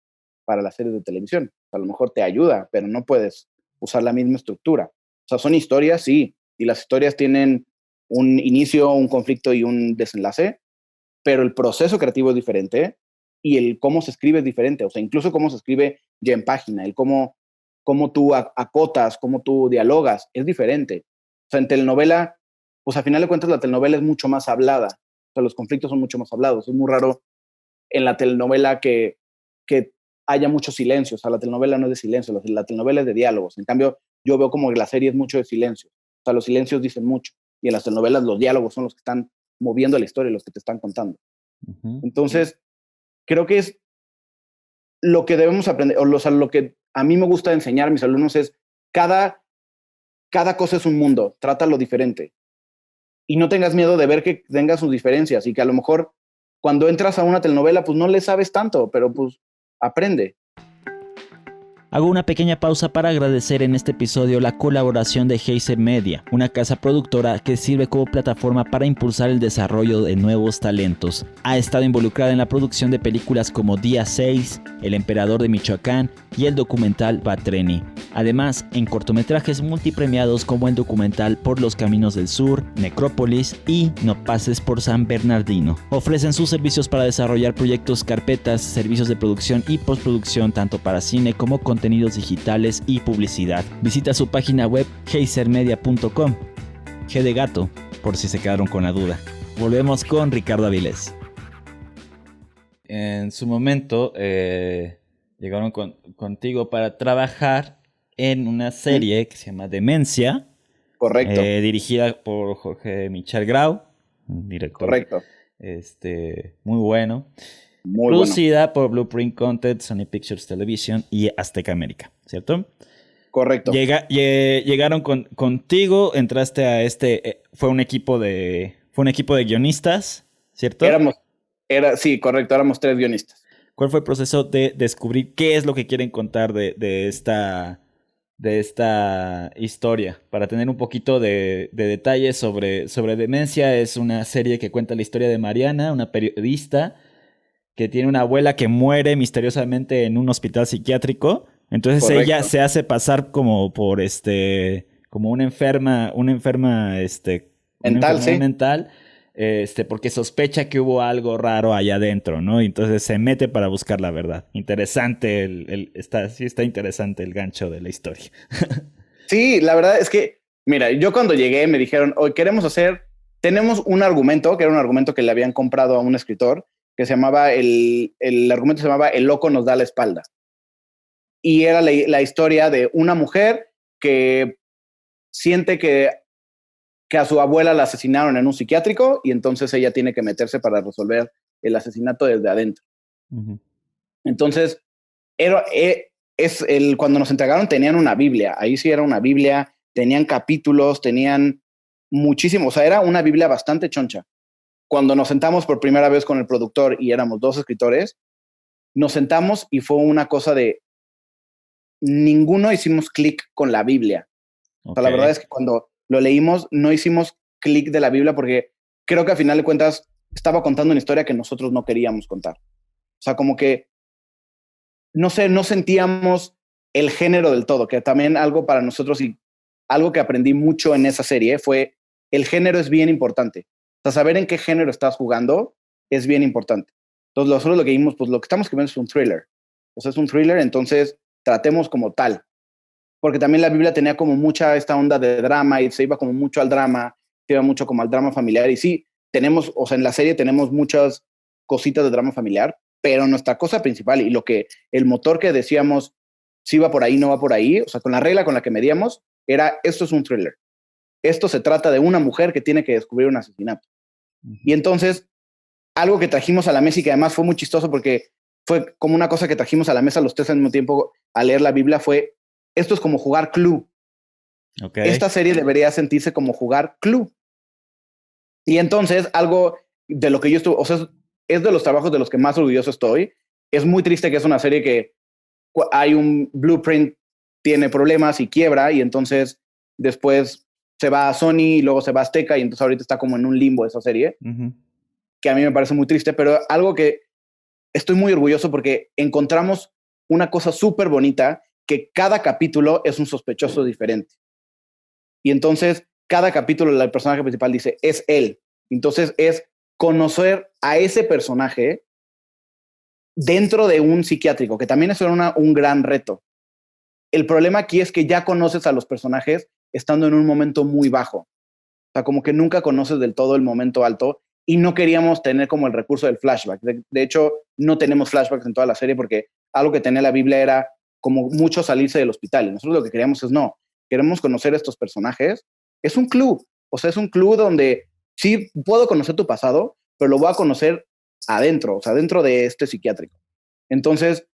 Speaker 2: las series de televisión. A lo mejor te ayuda, pero no puedes usar la misma estructura. O sea, son historias, sí, y las historias tienen un inicio, un conflicto y un desenlace, pero el proceso creativo es diferente y el cómo se escribe es diferente. O sea, incluso cómo se escribe ya en página, el cómo tú acotas, cómo tú dialogas, es diferente. O sea, en telenovela, pues a final de cuentas la telenovela es mucho más hablada. O sea, los conflictos son mucho más hablados. Es muy raro en la telenovela que haya mucho silencio. O sea, la telenovela no es de silencio, la telenovela es de diálogos. En cambio, yo veo como que la serie es mucho de silencio. O sea, los silencios dicen mucho. Y en las telenovelas los diálogos son los que están moviendo la historia, los que te están contando. Entonces, creo que es lo que debemos aprender, o sea, lo que a mí me gusta enseñar a mis alumnos es cada cosa es un mundo, trátalo diferente. Y no tengas miedo de ver que tenga sus diferencias y que a lo mejor cuando entras a una telenovela, pues no le sabes tanto, pero pues aprende.
Speaker 1: Hago una pequeña pausa para agradecer en este episodio la colaboración de Heiser Media, una casa productora que sirve como plataforma para impulsar el desarrollo de nuevos talentos. Ha estado involucrada en la producción de películas como Día 6, El Emperador de Michoacán y el documental Batreni. Además, en cortometrajes multipremiados como el documental Por los Caminos del Sur, Necrópolis y No Pases por San Bernardino. Ofrecen sus servicios para desarrollar proyectos, carpetas, servicios de producción y postproducción tanto para cine como contenidos digitales y publicidad. Visita su página web heisermedia.com. G de gato, por si se quedaron con la duda. Volvemos con Ricardo Avilés. En su momento llegaron contigo para trabajar en una serie que se llama Demencia.
Speaker 2: Correcto.
Speaker 1: Dirigida por Jorge Michel Grau, un director.
Speaker 2: Correcto.
Speaker 1: Muy bueno.
Speaker 2: Muy
Speaker 1: producida por Blueprint Content, Sony Pictures Television y Azteca América, ¿cierto?
Speaker 2: Correcto.
Speaker 1: Llegaron contigo, entraste a fue un equipo de guionistas, ¿cierto?
Speaker 2: Sí, correcto, éramos 3 guionistas.
Speaker 1: ¿Cuál fue el proceso de descubrir qué es lo que quieren contar de esta historia? Para tener un poquito de detalles sobre Demencia, es una serie que cuenta la historia de Mariana, una periodista que tiene una abuela que muere misteriosamente en un hospital psiquiátrico. Entonces
Speaker 2: Correcto.
Speaker 1: Ella se hace pasar como por como una enferma mental, porque sospecha que hubo algo raro allá adentro, ¿no? Y entonces se mete para buscar la verdad. Interesante está interesante el gancho de la historia.
Speaker 2: Sí, la verdad es que, mira, yo cuando llegué me dijeron, hoy tenemos un argumento, que era un argumento que le habían comprado a un escritor, que se llamaba, el argumento se llamaba El loco nos da la espalda. Y era la historia de una mujer que siente que a su abuela la asesinaron en un psiquiátrico y entonces ella tiene que meterse para resolver el asesinato desde adentro. Uh-huh. Entonces, cuando nos entregaron tenían una Biblia, ahí sí era una Biblia, tenían capítulos, tenían muchísimo, o sea, era una Biblia bastante choncha. Cuando nos sentamos por primera vez con el productor y éramos 2 escritores, nos sentamos y fue una cosa de ninguno hicimos clic con la Biblia. Okay. O sea, la verdad es que cuando lo leímos no hicimos clic de la Biblia porque creo que a final de cuentas estaba contando una historia que nosotros no queríamos contar. O sea, como que no sé, no sentíamos el género del todo, que también algo para nosotros y algo que aprendí mucho en esa serie fue el género es bien importante. O sea, saber en qué género estás jugando es bien importante. Entonces, nosotros lo que vimos, pues lo que estamos escribiendo es un thriller. O sea, es un thriller, entonces tratemos como tal. Porque también la Biblia tenía como mucha esta onda de drama y se iba como mucho al drama, se iba mucho como al drama familiar. Y sí, tenemos, o sea, en la serie tenemos muchas cositas de drama familiar, pero nuestra cosa principal y el motor que decíamos, si va por ahí, no va por ahí, o sea, con la regla con la que medíamos, era, esto es un thriller. Esto se trata de una mujer que tiene que descubrir un asesinato. Uh-huh. Y entonces, algo que trajimos a la mesa y que además fue muy chistoso porque fue como una cosa que trajimos a la mesa los 3 al mismo tiempo a leer la Biblia fue, esto es como jugar Clue. Okay. Esta serie debería sentirse como jugar Clue. Y entonces, algo de lo que yo estuve, o sea, es de los trabajos de los que más orgulloso estoy. Es muy triste que es una serie que hay un Blueprint, tiene problemas y quiebra, y entonces después se va a Sony y luego se va a Azteca, y entonces ahorita está como en un limbo esa serie, uh-huh. Que a mí me parece muy triste, pero algo que estoy muy orgulloso porque encontramos una cosa súper bonita, que cada capítulo es un sospechoso diferente. Y entonces, cada capítulo el personaje principal dice, es él. Entonces, es conocer a ese personaje dentro de un psiquiátrico, que también es un gran reto. El problema aquí es que ya conoces a los personajes estando en un momento muy bajo. O sea, como que nunca conoces del todo el momento alto y no queríamos tener como el recurso del flashback. De hecho, no tenemos flashbacks en toda la serie porque algo que tenía la Biblia era como mucho salirse del hospital. Y nosotros lo que queríamos es queremos conocer a estos personajes. Es un club, o sea, es un club donde sí puedo conocer tu pasado, pero lo voy a conocer adentro, o sea, dentro de este psiquiátrico. Entonces,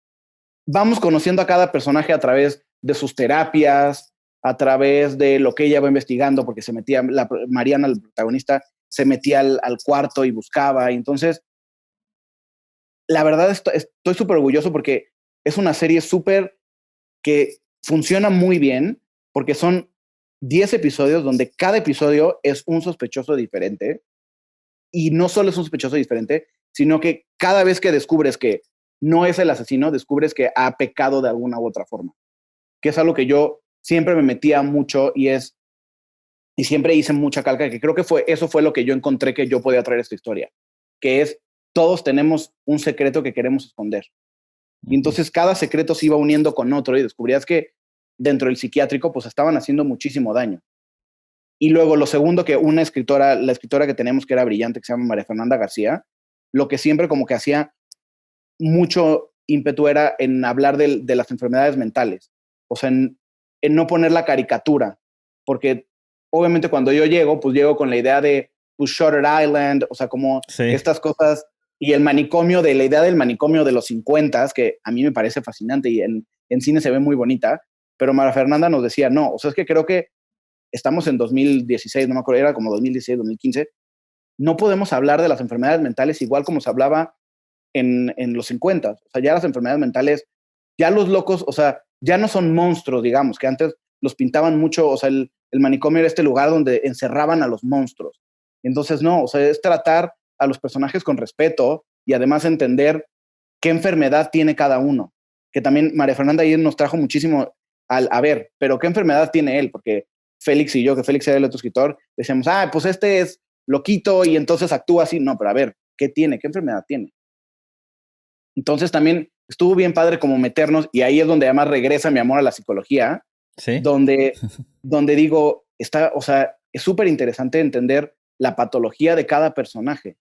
Speaker 2: vamos conociendo a cada personaje a través de sus terapias, a través de lo que ella va investigando, porque Mariana, el protagonista, se metía al cuarto y buscaba. Y entonces, la verdad estoy súper orgulloso porque es una serie súper que funciona muy bien porque son 10 episodios donde cada episodio es un sospechoso diferente y no solo es un sospechoso diferente, sino que cada vez que descubres que no es el asesino, descubres que ha pecado de alguna u otra forma, que es algo que yo siempre me metía mucho y siempre hice mucha calca, que creo que eso fue lo que yo encontré que yo podía traer esta historia, que es todos tenemos un secreto que queremos esconder. Y entonces cada secreto se iba uniendo con otro y descubrías que dentro del psiquiátrico pues estaban haciendo muchísimo daño. Y luego lo segundo que la escritora que tenemos que era brillante, que se llama María Fernanda García, lo que siempre como que hacía mucho ímpetu era en hablar de las enfermedades mentales, o sea, en no poner la caricatura, porque obviamente cuando yo llego, pues llego con la idea de pues, Shutter Island, o sea, como estas cosas, y el manicomio, de la idea del manicomio de los 50, que a mí me parece fascinante y en cine se ve muy bonita, pero María Fernanda nos decía, no, o sea, es que creo que estamos en 2016, no me acuerdo, era como 2016, 2015, no podemos hablar de las enfermedades mentales igual como se hablaba en los 50. O sea, ya las enfermedades mentales, ya los locos, o sea, ya no son monstruos, digamos, que antes los pintaban mucho, o sea, el manicomio era este lugar donde encerraban a los monstruos. Entonces, no, o sea, es tratar a los personajes con respeto y además entender qué enfermedad tiene cada uno. Que también María Fernanda ayer nos trajo muchísimo a ver, pero qué enfermedad tiene él, porque Félix y yo, que Félix era el otro escritor, decíamos, pues este es loquito y entonces actúa así. No, pero a ver, ¿qué tiene? ¿Qué enfermedad tiene? Entonces también estuvo bien padre como meternos, y ahí es donde además regresa mi amor a la psicología,
Speaker 1: ¿sí?
Speaker 2: donde digo, o sea, es súper interesante entender la patología de cada personaje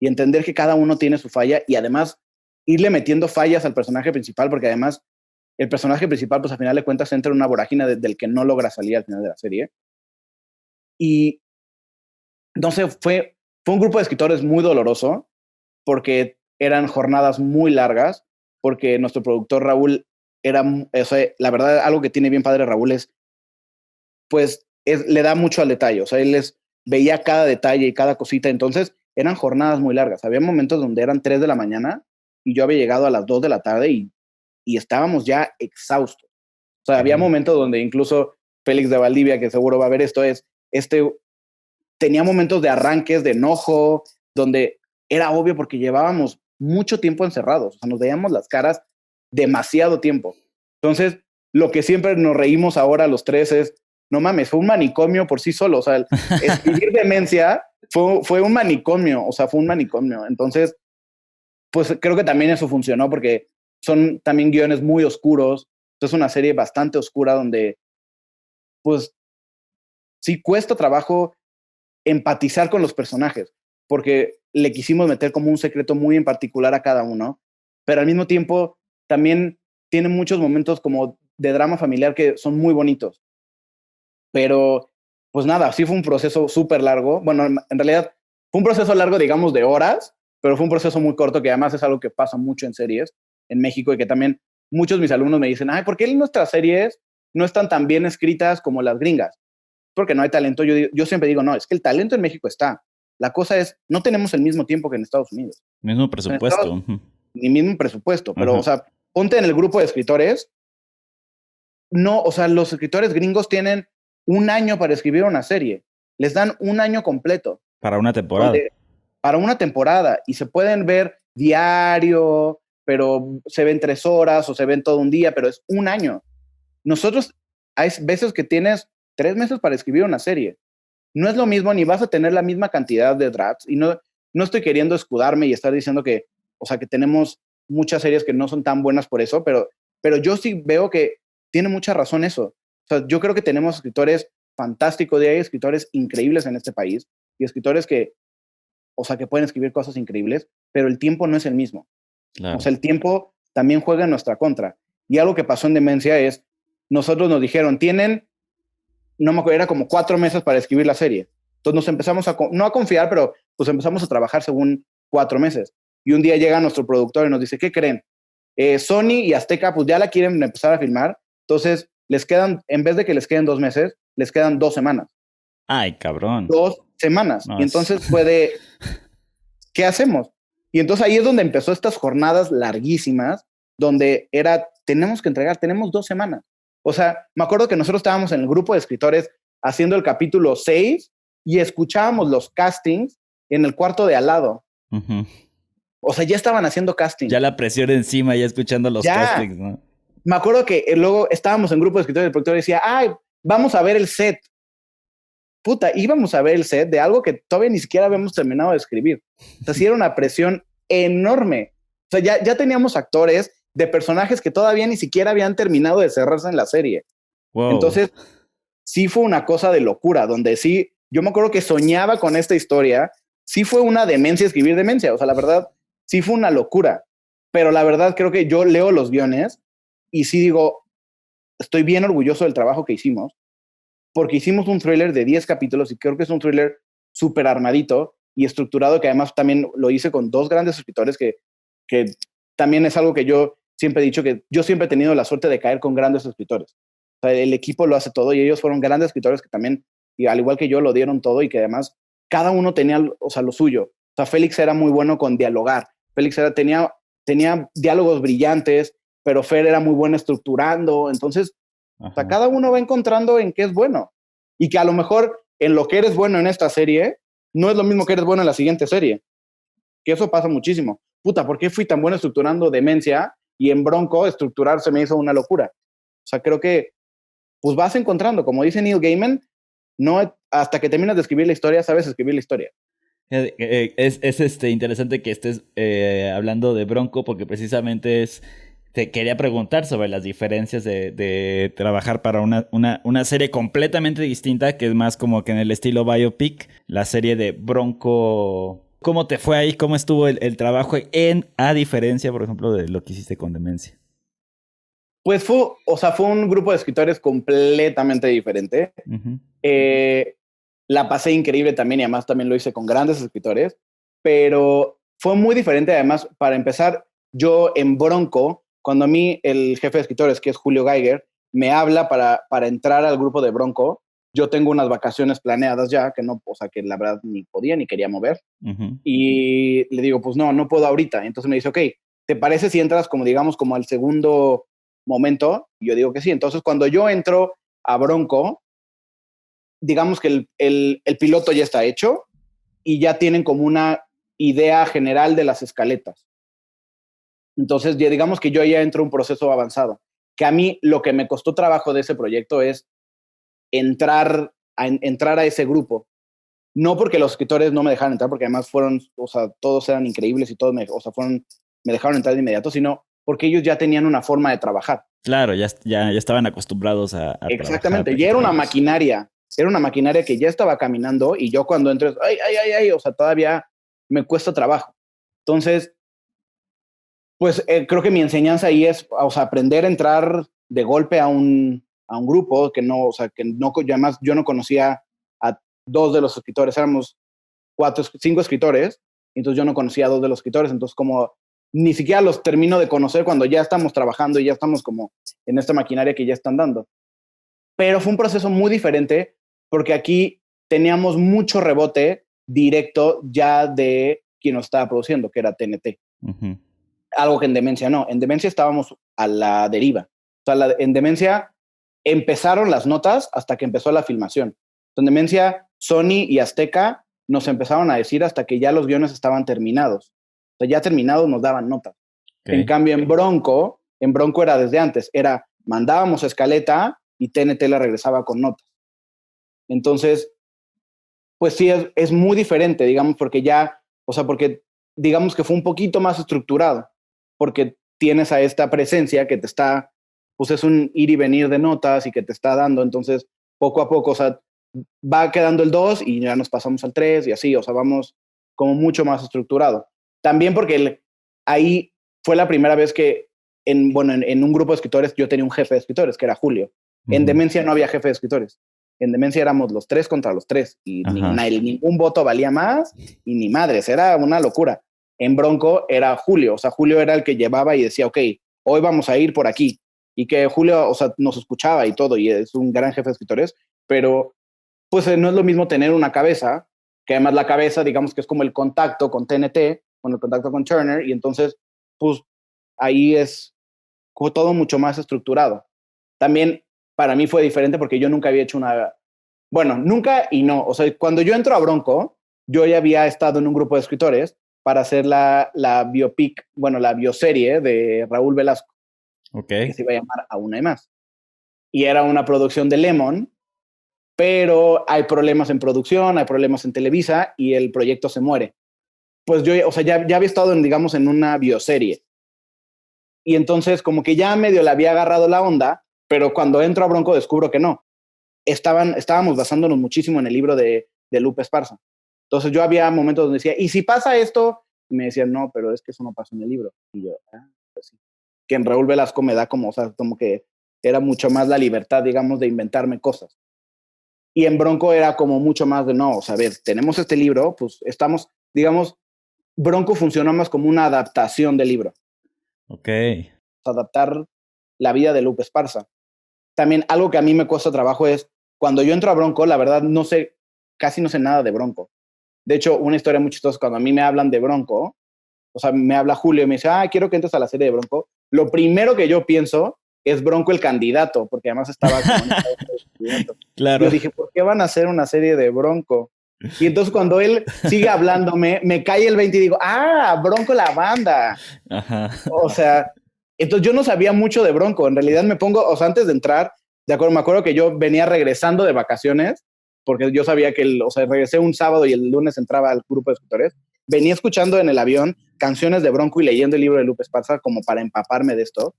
Speaker 2: y entender que cada uno tiene su falla y además irle metiendo fallas al personaje principal, porque además el personaje principal, pues al final de cuentas entra en una vorágine del que no logra salir al final de la serie. Y no sé, fue un grupo de escritores muy doloroso porque eran jornadas muy largas, porque nuestro productor Raúl era, o sea, la verdad, algo que tiene bien padre Raúl es, pues, le da mucho al detalle, o sea, él veía cada detalle y cada cosita, entonces eran jornadas muy largas. Había momentos donde eran 3 de la mañana y yo había llegado a las 2 de la tarde y estábamos ya exhaustos. O sea, había momentos donde incluso Félix de Valdivia, que seguro va a ver esto, tenía momentos de arranques, de enojo, donde era obvio porque llevábamos mucho tiempo encerrados, o sea, nos veíamos las caras demasiado tiempo. Entonces, lo que siempre nos reímos ahora los tres es, no mames, fue un manicomio por sí solo, o sea, escribir demencia fue un manicomio, o sea, fue un manicomio. Entonces, pues creo que también eso funcionó porque son también guiones muy oscuros, es una serie bastante oscura donde, pues, sí cuesta trabajo empatizar con los personajes, porque le quisimos meter como un secreto muy en particular a cada uno, pero al mismo tiempo también tiene muchos momentos como de drama familiar que son muy bonitos. Pero, pues nada, sí fue un proceso súper largo. Bueno, en realidad fue un proceso largo, digamos, de horas, pero fue un proceso muy corto, que además es algo que pasa mucho en series en México y que también muchos de mis alumnos me dicen, ¿por qué nuestras series no están tan bien escritas como las gringas? Porque no hay talento. Yo siempre digo, no, es que el talento en México está. La cosa es, no tenemos el mismo tiempo que en Estados Unidos.
Speaker 1: Mismo presupuesto.
Speaker 2: Ni mismo presupuesto, pero, o sea, ponte en el grupo de escritores. No, o sea, los escritores gringos tienen 1 año para escribir una serie. Les dan 1 año completo.
Speaker 1: Para una temporada.
Speaker 2: Para una temporada. Y se pueden ver diario, pero se ven 3 horas o se ven todo un día, pero es 1 año. Nosotros hay veces que tienes 3 meses para escribir una serie. No es lo mismo, ni vas a tener la misma cantidad de drafts. Y no estoy queriendo escudarme y estar diciendo que, o sea, que tenemos muchas series que no son tan buenas por eso, pero yo sí veo que tiene mucha razón eso. O sea, yo creo que tenemos escritores fantásticos, hay escritores increíbles en este país y escritores que, o sea, que pueden escribir cosas increíbles, pero el tiempo no es el mismo. Claro. O sea, el tiempo también juega en nuestra contra. Y algo que pasó en Demencia es, nosotros nos dijeron, no me acuerdo, era como 4 meses para escribir la serie. Entonces nos empezamos no a confiar, pero pues empezamos a trabajar según 4 meses. Y un día llega nuestro productor y nos dice, ¿qué creen? Sony y Azteca pues ya la quieren empezar a filmar. Entonces les quedan, en vez de que les queden 2 meses, les quedan 2 semanas.
Speaker 1: Ay, cabrón.
Speaker 2: 2 semanas. No, y entonces fue de, ¿qué hacemos? Y entonces ahí es donde empezó estas jornadas larguísimas, donde tenemos que entregar, tenemos 2 semanas. O sea, me acuerdo que nosotros estábamos en el grupo de escritores haciendo el capítulo 6 y escuchábamos los castings en el cuarto de al lado.
Speaker 1: Uh-huh.
Speaker 2: O sea, ya estaban haciendo casting.
Speaker 1: Ya la presión encima, ya escuchando los castings, ¿no?
Speaker 2: Me acuerdo que luego estábamos en grupo de escritores y el productor decía, ay, vamos a ver el set. Puta, íbamos a ver el set de algo que todavía ni siquiera habíamos terminado de escribir. O sea, sí era una presión enorme. O sea, ya teníamos actores de personajes que todavía ni siquiera habían terminado de cerrarse en la serie.
Speaker 1: Wow.
Speaker 2: Entonces, sí fue una cosa de locura, donde sí, yo me acuerdo que soñaba con esta historia. Sí fue una demencia escribir demencia. O sea, la verdad, sí fue una locura. Pero la verdad, creo que yo leo los guiones y sí digo, estoy bien orgulloso del trabajo que hicimos, porque hicimos un thriller de 10 capítulos y creo que es un thriller súper armadito y estructurado, que además también lo hice con 2 grandes escritores que también es algo que yo siempre he dicho, que yo siempre he tenido la suerte de caer con grandes escritores. O sea, el equipo lo hace todo y ellos fueron grandes escritores que también, y al igual que yo, lo dieron todo y que además cada uno tenía, o sea, lo suyo. O sea, Félix era muy bueno con dialogar. Félix tenía diálogos brillantes, pero Fer era muy bueno estructurando. Entonces, o sea, cada uno va encontrando en qué es bueno. Y que a lo mejor en lo que eres bueno en esta serie, no es lo mismo que eres bueno en la siguiente serie. Que eso pasa muchísimo. Puta, ¿por qué fui tan bueno estructurando Demencia y en Bronco estructurar se me hizo una locura? O sea, creo que pues vas encontrando, como dice Neil Gaiman, no hasta que terminas de escribir la historia, sabes escribir la historia.
Speaker 1: Es interesante que estés hablando de Bronco, porque precisamente te quería preguntar sobre las diferencias de trabajar para una serie completamente distinta, que es más como que en el estilo biopic, la serie de Bronco. ¿Cómo te fue ahí? ¿Cómo estuvo el trabajo a diferencia, por ejemplo, de lo que hiciste con Demencia?
Speaker 2: Pues fue un grupo de escritores completamente diferente.
Speaker 1: Uh-huh.
Speaker 2: La pasé increíble también y además también lo hice con grandes escritores, pero fue muy diferente. Además, para empezar, yo en Bronco, cuando a mí el jefe de escritores, que es Julio Geiger, me habla para entrar al grupo de Bronco, yo tengo unas vacaciones planeadas ya, que no, o sea, que la verdad ni podía ni quería mover. Uh-huh. Y le digo, pues no puedo ahorita. Entonces me dice, ok, ¿te parece si entras como, digamos, como al segundo momento? Y yo digo que sí. Entonces, cuando yo entro a Bronco, digamos que el piloto ya está hecho y ya tienen como una idea general de las escaletas. Entonces, ya digamos que yo ya entro a un proceso avanzado. Que a mí lo que me costó trabajo de ese proyecto es entrar a ese grupo. No porque los escritores no me dejaran entrar, porque además todos eran increíbles y todos me dejaron entrar de inmediato, sino porque ellos ya tenían una forma de trabajar.
Speaker 1: Claro, ya estaban acostumbrados a
Speaker 2: exactamente, ya era una maquinaria. Era una maquinaria que ya estaba caminando y yo cuando entro, ay, o sea, todavía me cuesta trabajo. Entonces, pues creo que mi enseñanza ahí es, o sea, aprender a entrar de golpe a un grupo que no, o sea, que no, además yo no conocía a 2 de los escritores, éramos 5 escritores, entonces yo no conocía a 2 de los escritores, entonces como ni siquiera los termino de conocer cuando ya estamos trabajando y ya estamos como en esta maquinaria que ya están dando. Pero fue un proceso muy diferente porque aquí teníamos mucho rebote directo ya de quien nos estaba produciendo, que era TNT. Uh-huh. Algo que en Demencia no. En Demencia estábamos a la deriva. O sea, en Demencia empezaron las notas hasta que empezó la filmación. En Demencia, Sony y Azteca nos empezaron a decir hasta que ya los guiones estaban terminados. O sea, ya terminados nos daban notas. Okay. En cambio, en Bronco era desde antes. Mandábamos escaleta y TNT la regresaba con notas. Entonces, pues sí, es muy diferente, digamos, porque digamos que fue un poquito más estructurado, porque tienes a esta presencia que te está, pues es un ir y venir de notas y que te está dando, entonces, poco a poco, o sea, va quedando el 2 y ya nos pasamos al 3 y así, o sea, vamos como mucho más estructurado. También porque ahí fue la primera vez que en un grupo de escritores yo tenía un jefe de escritores, que era Julio. Uh-huh. En Demencia no había jefe de escritores. En Demencia éramos los 3 contra los 3 y ningún voto valía más y ni madres, era una locura. En Bronco era Julio, o sea, Julio era el que llevaba y decía, ok, hoy vamos a ir por aquí. Y que Julio, o sea, nos escuchaba y todo, y es un gran jefe de escritores, pero pues no es lo mismo tener una cabeza, que además la cabeza, digamos que es como el contacto con TNT, con el contacto con Turner, y entonces, pues, ahí es como todo mucho más estructurado. También para mí fue diferente porque yo nunca había hecho una... Bueno, nunca y no. O sea, cuando yo entro a Bronco, yo ya había estado en un grupo de escritores para hacer la biopic, bueno, la bioserie de Raúl Velasco, que se iba a llamar Aún hay más. Y era una producción de Lemon, pero hay problemas en producción, hay problemas en Televisa y el proyecto se muere. Pues yo, o sea, ya había estado, digamos, en una bioserie. Y entonces como que ya medio le había agarrado la onda, pero cuando entro a Bronco descubro que no. Estábamos basándonos muchísimo en el libro de Lupe Esparza. Entonces yo había momentos donde decía, ¿y si pasa esto? Y me decían, no, pero es que eso no pasó en el libro. Y yo, pues sí. Que en Raúl Velasco me da como, o sea, como que era mucho más la libertad, digamos, de inventarme cosas. Y en Bronco era como mucho más de, no, o sea, a ver, tenemos este libro, pues estamos, digamos, Bronco funcionó más como una adaptación del libro.
Speaker 1: Ok.
Speaker 2: Adaptar la vida de Lupe Esparza. También algo que a mí me cuesta trabajo es, cuando yo entro a Bronco, la verdad no sé, casi no sé nada de Bronco. De hecho, una historia muy chistosa, cuando a mí me hablan de Bronco, o sea, me habla Julio y me dice, quiero que entres a la serie de Bronco. Lo primero que yo pienso es Bronco el candidato, porque además estaba como en
Speaker 1: Claro.
Speaker 2: Yo dije, ¿por qué van a hacer una serie de Bronco? Y entonces cuando él sigue hablándome, me cae el 20 y digo, Bronco la banda.
Speaker 1: Ajá.
Speaker 2: O sea, entonces yo no sabía mucho de Bronco. En realidad me pongo, o sea, antes de entrar, me acuerdo que yo venía regresando de vacaciones, porque yo sabía que, o sea, regresé un sábado y el lunes entraba al grupo de escritores. Venía escuchando en el avión canciones de Bronco y leyendo el libro de Lupe Esparza como para empaparme de esto.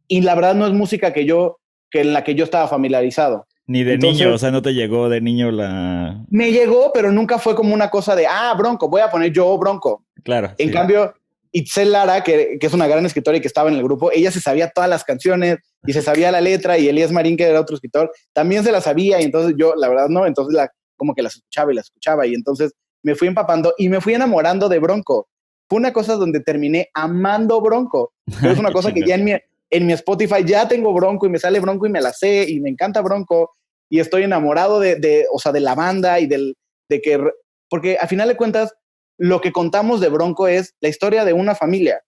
Speaker 2: Y la verdad no es música en la que yo estaba familiarizado.
Speaker 1: Ni de
Speaker 2: Entonces,
Speaker 1: niño, o sea, no te llegó de niño la...
Speaker 2: Me llegó, pero nunca fue como una cosa de, Bronco, voy a poner yo Bronco.
Speaker 1: Claro.
Speaker 2: En
Speaker 1: sí.
Speaker 2: cambio, Itzel Lara, que es una gran escritora y que estaba en el grupo, ella se sabía todas las canciones y se sabía la letra, y Elías Marín, que era otro escritor, también se la sabía, y entonces yo, la verdad, no, entonces como que las escuchaba, y entonces me fui empapando y me fui enamorando de Bronco. Fue una cosa donde terminé amando Bronco, pero es una cosa que ya en mi Spotify ya tengo Bronco y me sale Bronco y me la sé y me encanta Bronco y estoy enamorado o sea, de la banda y porque a final de cuentas, lo que contamos de Bronco es la historia de una familia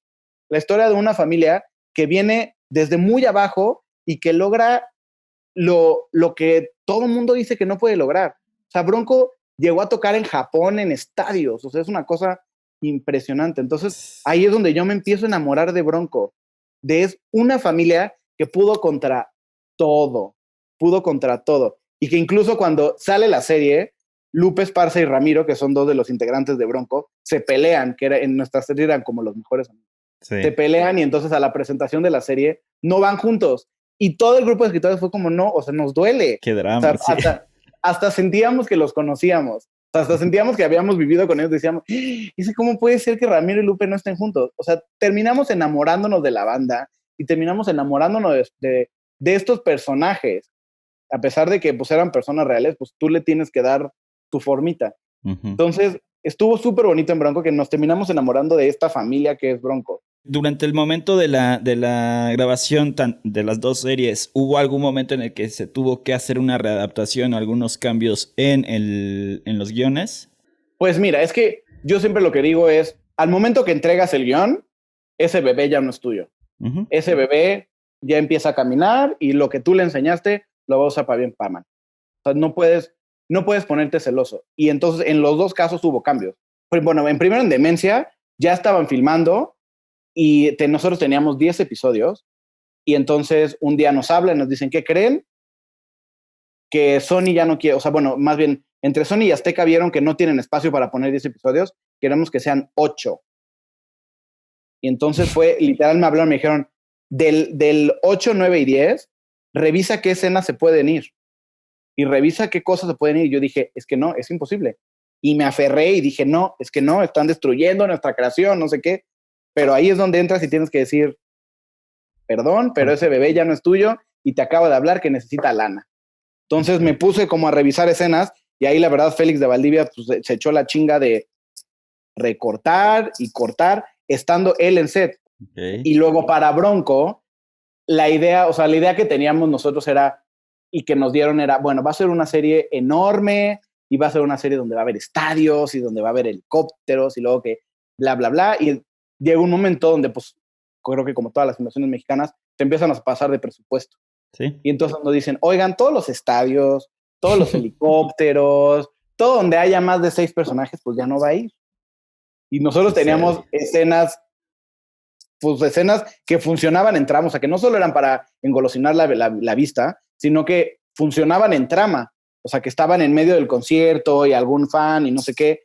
Speaker 2: que viene desde muy abajo y que logra lo que todo el mundo dice que no puede lograr. O sea, Bronco llegó a tocar en Japón en estadios, o sea, es una cosa impresionante. Entonces, ahí es donde yo me empiezo a enamorar de Bronco, es una familia que pudo contra todo, y que incluso cuando sale la serie, Lupe Esparza y Ramiro, que son dos de los integrantes de Bronco, se pelean, que en nuestra serie eran como los mejores amigos. Sí. Se pelean y entonces a la presentación de la serie no van juntos. Y todo el grupo de escritores fue como, no, o sea, nos duele.
Speaker 1: Qué drama,
Speaker 2: o sea, sí. hasta sentíamos que los conocíamos. O sea, hasta sentíamos que habíamos vivido con ellos. Decíamos, ¿cómo puede ser que Ramiro y Lupe no estén juntos? O sea, terminamos enamorándonos de la banda y terminamos enamorándonos de estos personajes. A pesar de que pues, eran personas reales, pues tú le tienes que dar tu formita. Entonces, estuvo súper bonito en Bronco que nos terminamos enamorando de esta familia que es Bronco.
Speaker 1: Durante el momento de la grabación de las dos series, ¿hubo algún momento en el que se tuvo que hacer una readaptación, algunos cambios en los guiones?
Speaker 2: Pues mira, es que yo siempre lo que digo es, al momento que entregas el guión, ese bebé ya no es tuyo. Ese bebé ya empieza a caminar y lo que tú le enseñaste lo va a usar para bien, para mal. O sea, no puedes ponerte celoso. Y entonces en los dos casos hubo cambios. Bueno, primero en Demencia ya estaban filmando y nosotros teníamos 10 episodios y entonces un día nos hablan y nos dicen, ¿qué creen? Que Sony ya no quiere, o sea, bueno, más bien entre Sony y Azteca vieron que no tienen espacio para poner 10 episodios, queremos que sean 8. Y entonces literal me hablaron, me dijeron, del 8, 9 y 10, revisa qué escenas se pueden ir. Y revisa qué cosas se pueden ir. Y yo dije, es que no, es imposible. Y me aferré y dije, no, es que no, están destruyendo nuestra creación, no sé qué. Pero ahí es donde entras y tienes que decir, perdón, pero ese bebé ya no es tuyo y te acabo de hablar que necesita lana. Entonces me puse como a revisar escenas y ahí la verdad Félix de Valdivia pues, se echó la chinga de recortar y cortar estando él en set. Okay. Y luego para Bronco, la idea que teníamos nosotros era, y que nos dieron era, bueno, va a ser una serie enorme y va a ser una serie donde va a haber estadios y donde va a haber helicópteros y luego que bla, bla, bla, y llega un momento donde, pues, creo que como todas las inversiones mexicanas, te empiezan a pasar de presupuesto.
Speaker 1: Sí.
Speaker 2: Y entonces nos dicen, oigan, todos los estadios, todos los helicópteros, todo donde haya más de 6 personajes, pues ya no va a ir. Y nosotros teníamos
Speaker 1: Sucede.
Speaker 2: escenas, pues escenas que funcionaban en trama, o sea, que no solo eran para engolosinar la vista, sino que funcionaban en trama, o sea, que estaban en medio del concierto y algún fan y no sé qué,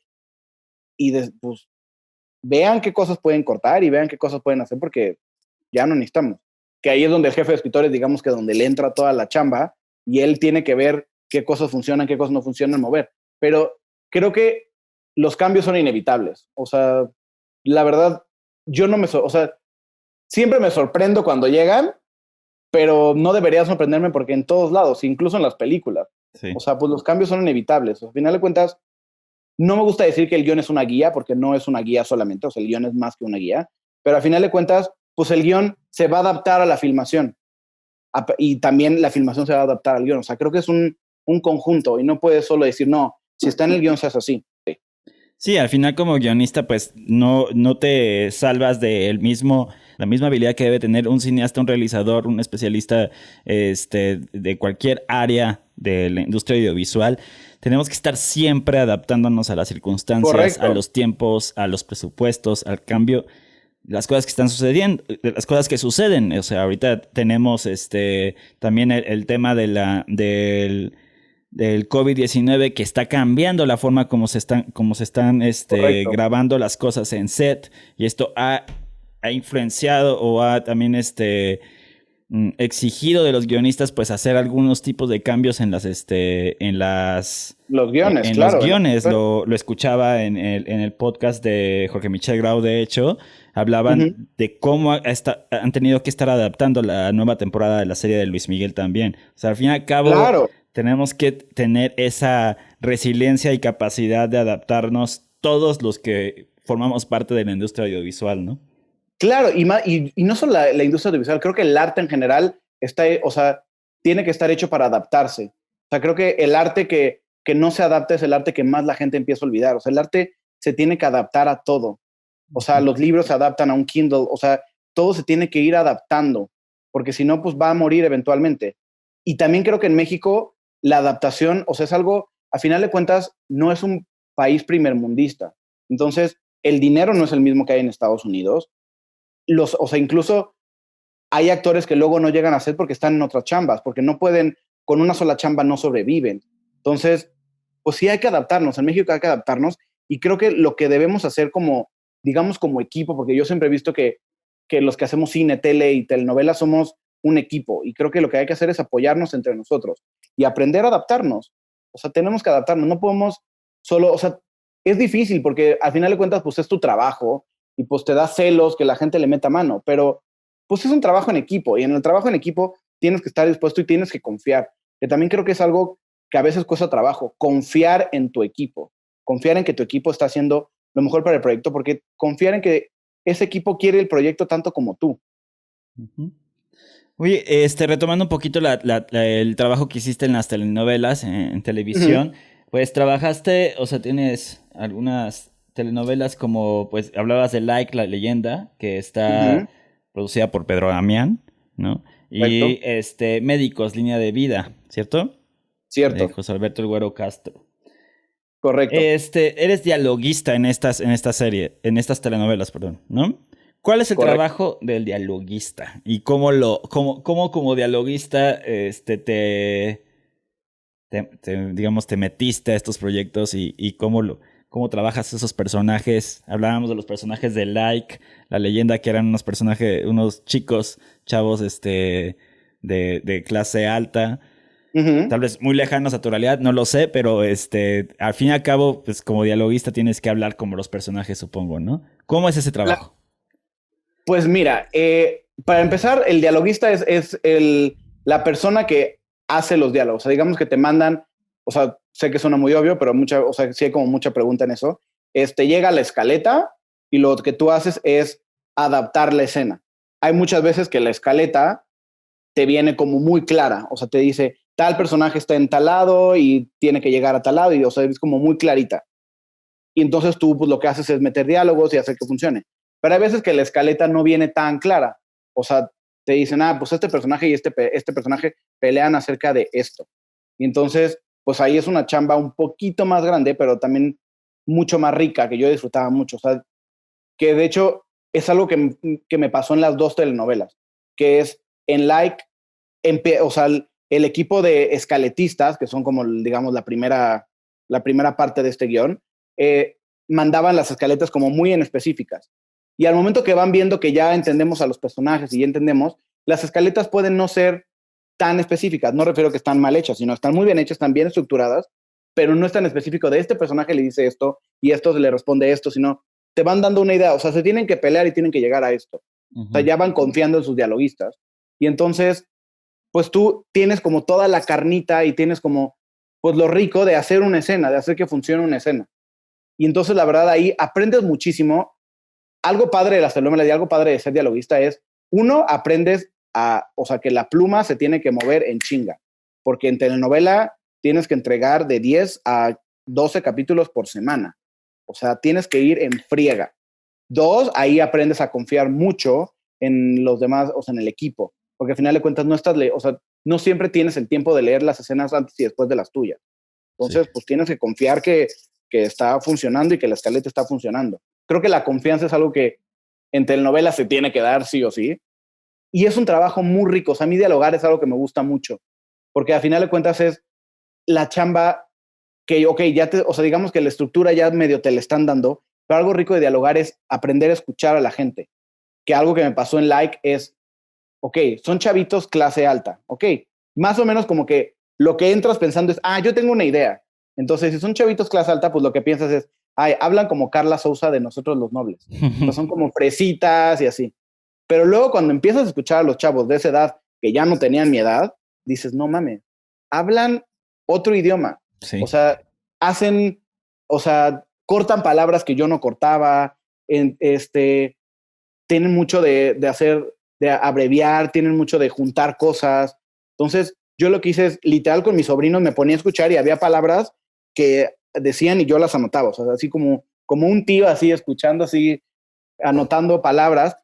Speaker 2: y pues vean qué cosas pueden cortar y vean qué cosas pueden hacer porque ya no necesitamos. Que ahí es donde el jefe de escritores, digamos que donde le entra toda la chamba y él tiene que ver qué cosas funcionan, qué cosas no funcionan, mover. Pero creo que los cambios son inevitables. O sea, la verdad, yo no me, o sea, siempre me sorprendo cuando llegan, pero no debería sorprenderme porque en todos lados, incluso en las películas.
Speaker 1: Sí.
Speaker 2: O sea, pues los cambios son inevitables. Al final de cuentas, no me gusta decir que el guión es una guía, porque no es una guía solamente, o sea, el guión es más que una guía, pero al final de cuentas, pues el guión se va a adaptar a la filmación y también la filmación se va a adaptar al guión. O sea, creo que es un conjunto y no puedes solo decir, no, si está en el guión se hace así. Sí.
Speaker 1: Sí, al final como guionista, pues no te salvas de la misma habilidad que debe tener un cineasta, un realizador, un especialista de cualquier área de la industria audiovisual. Tenemos que estar siempre adaptándonos a las circunstancias, a
Speaker 2: Correcto.
Speaker 1: los tiempos, a los presupuestos, al cambio, las cosas que están sucediendo, las cosas que suceden. O sea, ahorita tenemos también el tema del COVID-19 que está cambiando la forma como se están
Speaker 2: Correcto.
Speaker 1: grabando las cosas en set, y esto ha influenciado o ha también exigido de los guionistas pues hacer algunos tipos de cambios
Speaker 2: Los guiones,
Speaker 1: en los
Speaker 2: claro.
Speaker 1: guiones. Lo escuchaba en el podcast de Jorge Michel Grau, de hecho,
Speaker 2: Uh-huh.
Speaker 1: hablaban de cómo han tenido que estar adaptando la nueva temporada de la serie de Luis Miguel también. O sea, al fin y al cabo,
Speaker 2: Claro.
Speaker 1: tenemos que tener esa resiliencia y capacidad de adaptarnos todos los que formamos parte de la industria audiovisual, ¿no?
Speaker 2: Claro, y no solo la industria audiovisual, creo que el arte en general está, o sea, tiene que estar hecho para adaptarse. O sea, creo que el arte que no se adapta es el arte que más la gente empieza a olvidar. O sea, el arte se tiene que adaptar a todo. O sea, los libros se adaptan a un Kindle. O sea, todo se tiene que ir adaptando, porque si no, pues va a morir eventualmente. Y también creo que en México la adaptación, o sea, es algo, a final de cuentas, no es un país primermundista. Entonces, el dinero no es el mismo que hay en Estados Unidos. O sea, incluso hay actores que luego no llegan a ser porque están en otras chambas, porque no pueden, con una sola chamba no sobreviven. Entonces, pues sí hay que adaptarnos, en México hay que adaptarnos y creo que lo que debemos hacer como, digamos, como equipo, porque yo siempre he visto que los que hacemos cine, tele y telenovelas somos un equipo y creo que lo que hay que hacer es apoyarnos entre nosotros y aprender a adaptarnos. O sea, tenemos que adaptarnos, no podemos solo, o sea, es difícil porque al final de cuentas, pues es tu trabajo y pues te da celos que la gente le meta mano, pero pues es un trabajo en equipo y en el trabajo en equipo tienes que estar dispuesto y tienes que confiar, que también creo que es algo que a veces cuesta trabajo, confiar en tu equipo, confiar en que tu equipo está haciendo lo mejor para el proyecto, porque confiar en que ese equipo quiere el proyecto tanto como tú.
Speaker 1: Ujú. Oye, retomando un poquito el trabajo que hiciste en las telenovelas, en
Speaker 2: Ujú,
Speaker 1: televisión, pues trabajaste, o sea, tienes algunas telenovelas como, pues, hablabas de Like, la leyenda, que está
Speaker 2: ujú,
Speaker 1: producida por Pedro Damián, ¿no? Y
Speaker 2: correcto,
Speaker 1: Médicos, línea de vida, ¿cierto? De
Speaker 2: cierto,
Speaker 1: José Alberto El Güero Castro.
Speaker 2: correcto.
Speaker 1: Eres dialoguista en esta serie, en estas telenovelas, perdón, ¿no? ¿Cuál es el
Speaker 2: Correcto.
Speaker 1: trabajo del dialoguista? ¿Y cómo como dialoguista, digamos, te metiste a estos proyectos y cómo trabajas esos personajes? Hablábamos de los personajes de Like, la leyenda, que eran unos personajes, unos chicos, chavos, de clase alta,
Speaker 2: Ujú.
Speaker 1: tal vez muy lejanos a tu realidad, no lo sé, pero al fin y al cabo, pues como dialoguista tienes que hablar como los personajes, supongo, ¿no? ¿Cómo es ese
Speaker 2: La-
Speaker 1: trabajo?
Speaker 2: Pues mira, para empezar, el dialoguista es la persona que hace los diálogos. O sea, digamos que te mandan, o sea, sé que suena muy obvio, pero o sea, sí hay como mucha pregunta en eso. Llega la escaleta y lo que tú haces es adaptar la escena. Hay muchas veces que la escaleta te viene como muy clara, o sea, te dice, tal personaje está en tal lado y tiene que llegar a tal lado, y o sea, es como muy clarita. y entonces tú pues, lo que haces es meter diálogos y hacer que funcione. Pero hay veces que la escaleta no viene tan clara. O sea, te dicen, pues este personaje y este personaje pelean acerca de esto. Y entonces, pues ahí es una chamba un poquito más grande, pero también mucho más rica, que yo disfrutaba mucho. O sea, que de hecho es algo que me pasó en las 2 telenovelas, que es en Like, o sea, el equipo de escaletistas, que son como, digamos, la primera parte de este guión, mandaban las escaletas como muy en específicas. Y al momento que van viendo que ya entendemos a los personajes y ya entendemos, las escaletas pueden no ser tan específicas. No refiero que están mal hechas, sino están muy bien hechas, están bien estructuradas, pero no es tan específico de este personaje le dice esto y esto le responde esto, sino te van dando una idea. O sea, se tienen que pelear y tienen que llegar a esto. O sea, ya van confiando en sus dialoguistas. Y entonces, pues tú tienes como toda la carnita y tienes como, pues lo rico de hacer una escena, de hacer que funcione una escena. Y entonces, la verdad, ahí aprendes muchísimo. Algo padre de las telenovelas y algo padre de ser dialoguista es, uno, aprendes o sea, que la pluma se tiene que mover en chinga, porque en telenovela tienes que entregar de 10 a 12 capítulos por semana. O sea, tienes que ir en friega. Dos, ahí aprendes a confiar mucho en los demás, o sea, en el equipo, porque al final de cuentas no estás, o sea, no siempre tienes el tiempo de leer las escenas antes y después de las tuyas. Entonces, pues tienes que confiar que está funcionando y que la escaleta está funcionando. Creo que la confianza es algo que en telenovelas se tiene que dar sí o sí. Y es un trabajo muy rico. O sea, a mí dialogar es algo que me gusta mucho, porque al final de cuentas es la chamba que, ok, o sea, digamos que la estructura ya medio te la están dando, pero algo rico de dialogar es aprender a escuchar a la gente. Que algo que me pasó en Like es, ok, son chavitos clase alta, ok, más o menos como que lo que entras pensando es, yo tengo una idea. Entonces, si son chavitos clase alta, pues lo que piensas es, hablan como Carla Sousa de Nosotros los Nobles. O sea, son como fresitas y así. Pero luego cuando empiezas a escuchar a los chavos de esa edad, que ya no tenían mi edad, dices, no mames, hablan otro idioma.
Speaker 1: Sí.
Speaker 2: O sea, o sea, cortan palabras que yo no cortaba, tienen mucho de hacer, de abreviar, tienen mucho de juntar cosas. Entonces, yo lo que hice es, literal, con mis sobrinos me ponía a escuchar y había palabras que decían y yo las anotaba. O sea, así como un tío así, escuchando así, anotando palabras,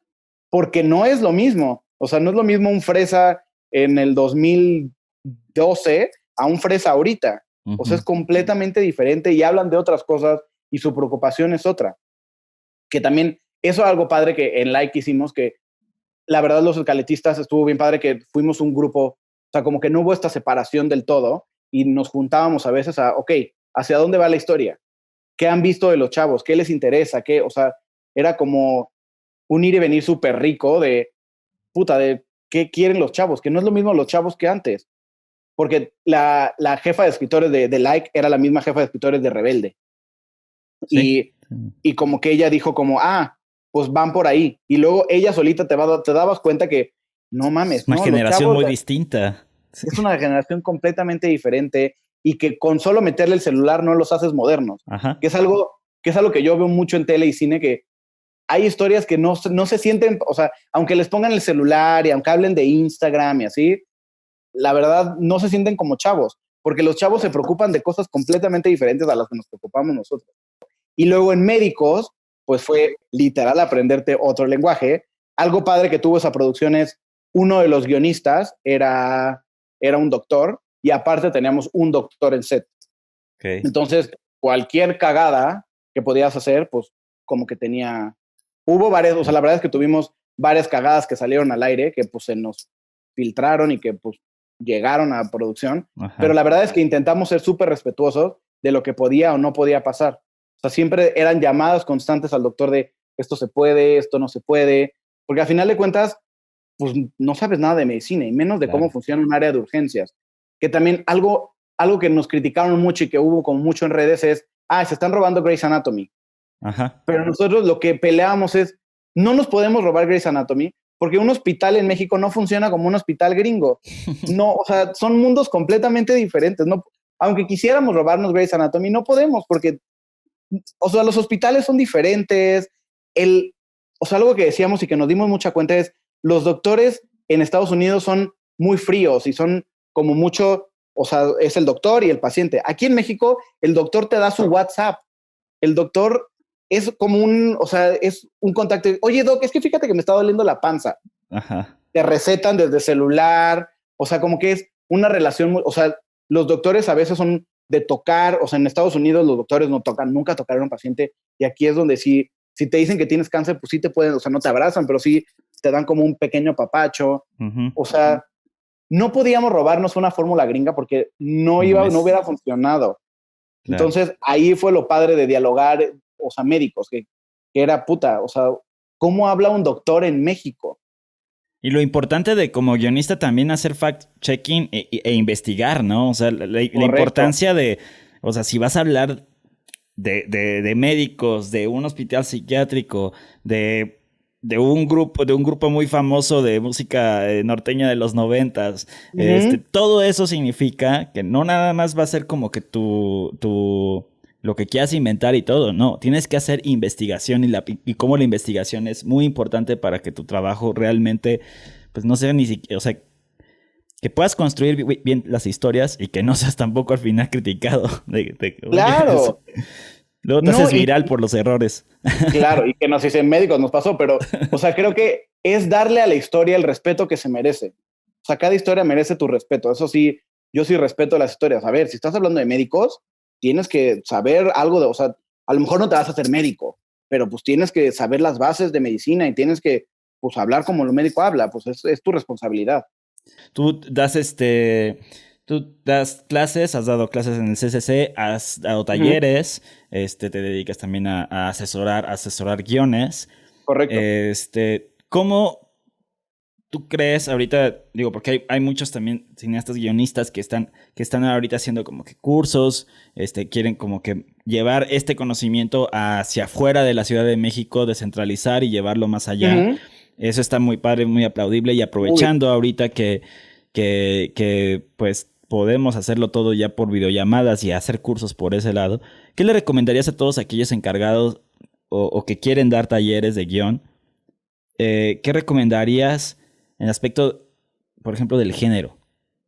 Speaker 2: porque no es lo mismo. O sea, no es lo mismo un fresa en el 2012 a un fresa ahorita. O sea, es completamente diferente y hablan de otras cosas y su preocupación es otra. Que también, eso es algo padre que en Like hicimos, que la verdad los escaletistas estuvo bien padre que fuimos un grupo, o sea, como que no hubo esta separación del todo y nos juntábamos a veces ok, ¿hacia dónde va la historia? ¿Qué han visto de los chavos? ¿Qué les interesa? ¿Qué? O sea, era como un ir y venir súper rico de qué quieren los chavos, que no es lo mismo los chavos que antes. Porque la jefa de escritores de Like era la misma jefa de escritores de Rebelde. Sí. Y como que ella dijo como, pues van por ahí. Y luego ella solita te dabas cuenta que, no mames,
Speaker 1: es una generación muy distinta.
Speaker 2: Sí. Es una generación completamente diferente y que con solo meterle el celular no los haces modernos. Ajá. Que es algo que yo veo mucho en tele y cine, que hay historias que no se sienten, o sea, aunque les pongan el celular y aunque hablen de Instagram y así, la verdad no se sienten como chavos, porque los chavos se preocupan de cosas completamente diferentes a las que nos preocupamos nosotros. Y luego en médicos, pues fue literal aprenderte otro lenguaje. Algo padre que tuvo esa producción es, uno de los guionistas era un doctor y aparte teníamos un doctor en set. Okay. Entonces, cualquier cagada que podías hacer, pues como que hubo varias, o sea, la verdad es que tuvimos varias cagadas que salieron al aire, que pues se nos filtraron y que pues llegaron a producción. Ajá. Pero la verdad es que intentamos ser súper respetuosos de lo que podía o no podía pasar. O sea, siempre eran llamadas constantes al doctor de esto se puede, esto no se puede, porque al final de cuentas, pues no sabes nada de medicina y menos de cómo funciona un área de urgencias. Que también algo que nos criticaron mucho y que hubo como mucho en redes es, se están robando Grey's Anatomy. Ajá. Pero nosotros lo que peleábamos es, no nos podemos robar Grey's Anatomy porque un hospital en México no funciona como un hospital gringo. No, o sea, son mundos completamente diferentes. No, aunque quisiéramos robarnos Grey's Anatomy, no podemos porque, o sea, los hospitales son diferentes. O sea, algo que decíamos y que nos dimos mucha cuenta es, los doctores en Estados Unidos son muy fríos y son como mucho, o sea, es el doctor y el paciente. Aquí en México, el doctor te da su WhatsApp el doctor es como o sea, es un contacto. Oye, doc, es que fíjate que me está doliendo la panza.
Speaker 1: Ajá.
Speaker 2: Te recetan desde celular, o sea, como que es una relación, o sea, los doctores a veces son de tocar, o sea, en Estados Unidos los doctores no tocan, nunca tocaron a un paciente, y aquí es donde sí, si te dicen que tienes cáncer, pues sí te pueden, o sea, no te abrazan, pero sí te dan como un pequeño papacho, o sea, no podíamos robarnos una fórmula gringa porque no hubiera funcionado. Claro. Entonces, ahí fue lo padre de dialogar, o sea, médicos, que era puta, o sea, ¿cómo habla un doctor en México?
Speaker 1: Y lo importante de como guionista también hacer fact-checking e investigar, ¿no? O sea, la importancia de, o sea, si vas a hablar de médicos, de un hospital psiquiátrico, de un grupo muy famoso de música norteña de los 90s, todo eso significa que no nada más va a ser como que lo que quieras inventar y todo, no, tienes que hacer investigación y cómo la investigación es muy importante para que tu trabajo realmente, pues no sea ni siquiera, o sea, que puedas construir bien las historias y que no seas tampoco al final criticado.
Speaker 2: Claro.
Speaker 1: Luego te haces viral por los errores.
Speaker 2: Claro, y que nos dicen médicos nos pasó, pero, o sea, creo que es darle a la historia el respeto que se merece. O sea, cada historia merece tu respeto. Eso sí, yo sí respeto las historias. A ver, si estás hablando de médicos, tienes que saber algo o sea, a lo mejor no te vas a hacer médico, pero pues tienes que saber las bases de medicina y tienes que, pues, hablar como el médico habla, pues es tu responsabilidad.
Speaker 1: Tú das clases, has dado clases en el CCC, has dado talleres, te dedicas también a asesorar guiones.
Speaker 2: Correcto.
Speaker 1: ¿Cómo tú crees ahorita, digo, porque hay muchos también cineastas guionistas que están ahorita haciendo como que cursos, quieren como que llevar este conocimiento hacia afuera de la Ciudad de México, descentralizar y llevarlo más allá? Eso está muy padre, muy aplaudible, y aprovechando ahorita que pues podemos hacerlo todo ya por videollamadas y hacer cursos por ese lado, ¿qué le recomendarías a todos aquellos encargados o que quieren dar talleres de guión? ¿Qué recomendarías en el aspecto, por ejemplo, del género?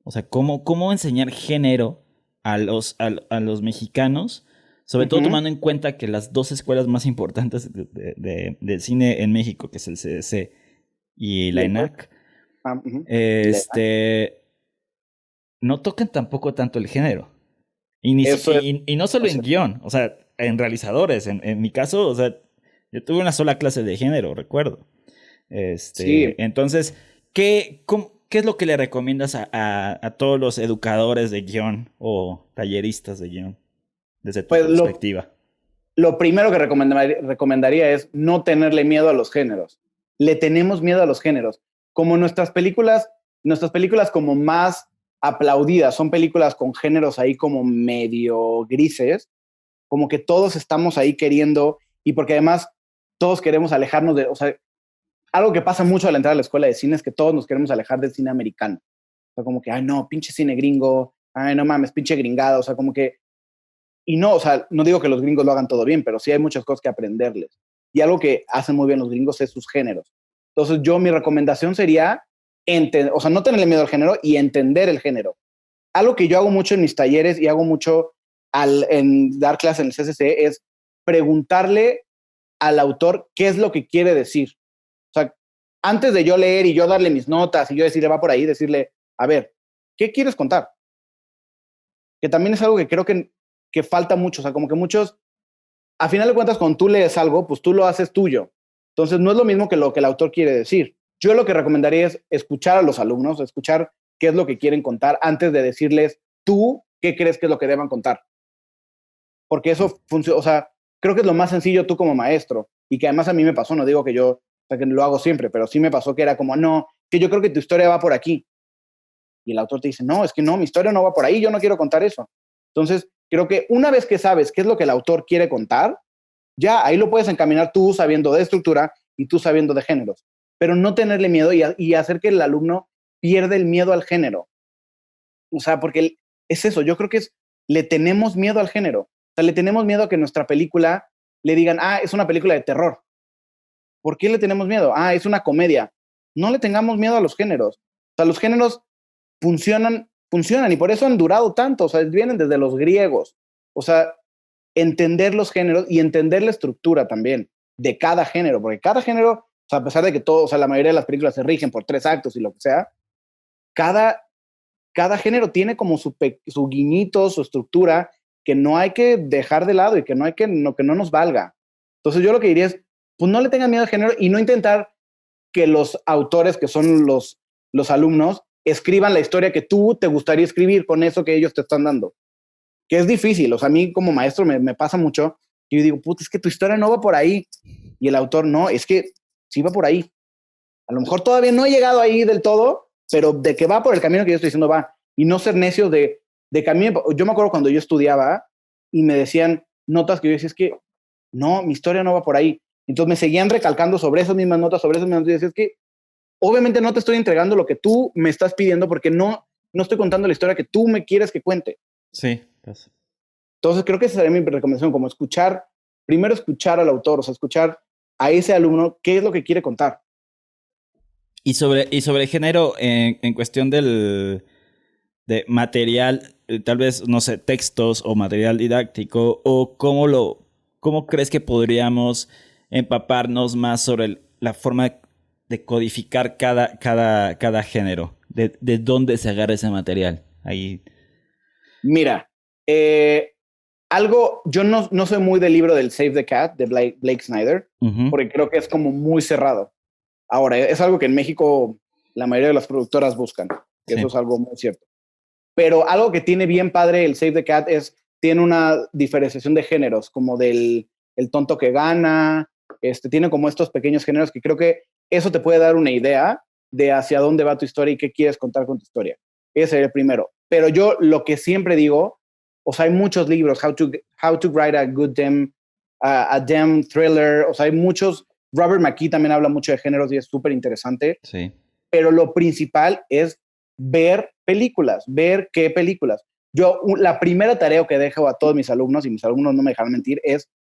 Speaker 1: O sea, ¿cómo enseñar género a los mexicanos? Sobre todo tomando en cuenta que las dos escuelas más importantes de cine en México, que es el CDC y la ENAC, no tocan tampoco tanto el género. Y no solo en guión, o sea, en realizadores. En mi caso, o sea, yo tuve una sola clase de género, recuerdo.
Speaker 2: Sí.
Speaker 1: Entonces, ¿qué es lo que le recomiendas a todos los educadores de guión o talleristas de guión desde tu perspectiva?
Speaker 2: Lo primero que recomendaría es no tenerle miedo a los géneros. Le tenemos miedo a los géneros. Como nuestras películas como más aplaudidas son películas con géneros ahí como medio grises, como que todos estamos ahí queriendo, y porque además todos queremos alejarnos o sea, algo que pasa mucho al entrar a la escuela de cine es que todos nos queremos alejar del cine americano. O sea, como que, ay, no, pinche cine gringo, ay, no mames, pinche gringada, o sea, como que, y no, o sea, no digo que los gringos lo hagan todo bien, pero sí hay muchas cosas que aprenderles. Y algo que hacen muy bien los gringos es sus géneros. Entonces, mi recomendación sería, o sea, no tenerle miedo al género y entender el género. Algo que yo hago mucho en mis talleres y hago mucho en dar clases en el CCC es preguntarle al autor qué es lo que quiere decir. O sea, antes de yo leer y yo darle mis notas y yo decirle, va por ahí, decirle, a ver, ¿qué quieres contar? Que también es algo que creo que falta mucho. O sea, como que muchos, a final de cuentas, cuando tú lees algo, pues tú lo haces tuyo. Entonces, no es lo mismo que lo que el autor quiere decir. Yo lo que recomendaría es escuchar a los alumnos, escuchar qué es lo que quieren contar antes de decirles, tú, ¿qué crees que es lo que deban contar? Porque eso funciona, o sea, creo que es lo más sencillo tú como maestro, y que además a mí me pasó, no digo que yo, o sea, que lo hago siempre, pero sí me pasó que era como, no, que yo creo que tu historia va por aquí. Y el autor te dice, no, es que no, mi historia no va por ahí, yo no quiero contar eso. Entonces, creo que una vez que sabes qué es lo que el autor quiere contar, ya ahí lo puedes encaminar tú sabiendo de estructura y tú sabiendo de géneros, pero no tenerle miedo y hacer que el alumno pierda el miedo al género. O sea, porque es eso, yo creo que le tenemos miedo al género. O sea, le tenemos miedo a que nuestra película le digan, ah, es una película de terror. ¿Por qué le tenemos miedo? Ah, es una comedia. No le tengamos miedo a los géneros. O sea, los géneros funcionan y por eso han durado tanto. O sea, vienen desde los griegos. O sea, entender los géneros y entender la estructura también de cada género, porque cada género, o sea, a pesar de que todos, o sea, la mayoría de las películas se rigen por 3 actos y lo que sea, cada género tiene como su guiñito, su estructura, que no hay que dejar de lado y que que no nos valga. Entonces yo lo que diría es, pues no le tengan miedo al género y no intentar que los autores, que son los alumnos, escriban la historia que tú te gustaría escribir con eso que ellos te están dando. Que es difícil, o sea, a mí como maestro me pasa mucho, que yo digo, puta, es que tu historia no va por ahí. Y el autor, no, es que sí va por ahí. A lo mejor todavía no he llegado ahí del todo, pero de que va por el camino que yo estoy diciendo va. Y no ser necios de camino. Yo me acuerdo cuando yo estudiaba y me decían notas que yo decía, es que no, mi historia no va por ahí. Entonces me seguían recalcando sobre esas mismas notas, sobre esas mismas notas. Y decía, es que obviamente no te estoy entregando lo que tú me estás pidiendo porque no estoy contando la historia que tú me quieres que cuente.
Speaker 1: Sí. Pues.
Speaker 2: Entonces creo que esa sería mi recomendación, como primero escuchar al autor, o sea, escuchar a ese alumno qué es lo que quiere contar.
Speaker 1: Y sobre género, en cuestión de material, tal vez, no sé, textos o material didáctico, o cómo crees que podríamos empaparnos más sobre la forma de codificar cada género, de dónde se agarra ese material. Ahí.
Speaker 2: Mira, yo no soy muy del libro del Save the Cat de Blake Snyder, porque creo que es como muy cerrado. Ahora, es algo que en México la mayoría de las productoras buscan, que eso es algo muy cierto. Pero algo que tiene bien padre el Save the Cat tiene una diferenciación de géneros, como el tonto que gana, tiene como estos pequeños géneros que creo que eso te puede dar una idea de hacia dónde va tu historia y qué quieres contar con tu historia. Ese sería el primero. Pero yo lo que siempre digo, o sea, hay muchos libros, How to Write a Damn Thriller, o sea, hay muchos. Robert McKee también habla mucho de géneros y es súper interesante.
Speaker 1: Sí.
Speaker 2: Pero lo principal es ver películas, ver qué películas. La primera tarea que dejo a todos mis alumnos, y mis alumnos no me dejarán mentir, es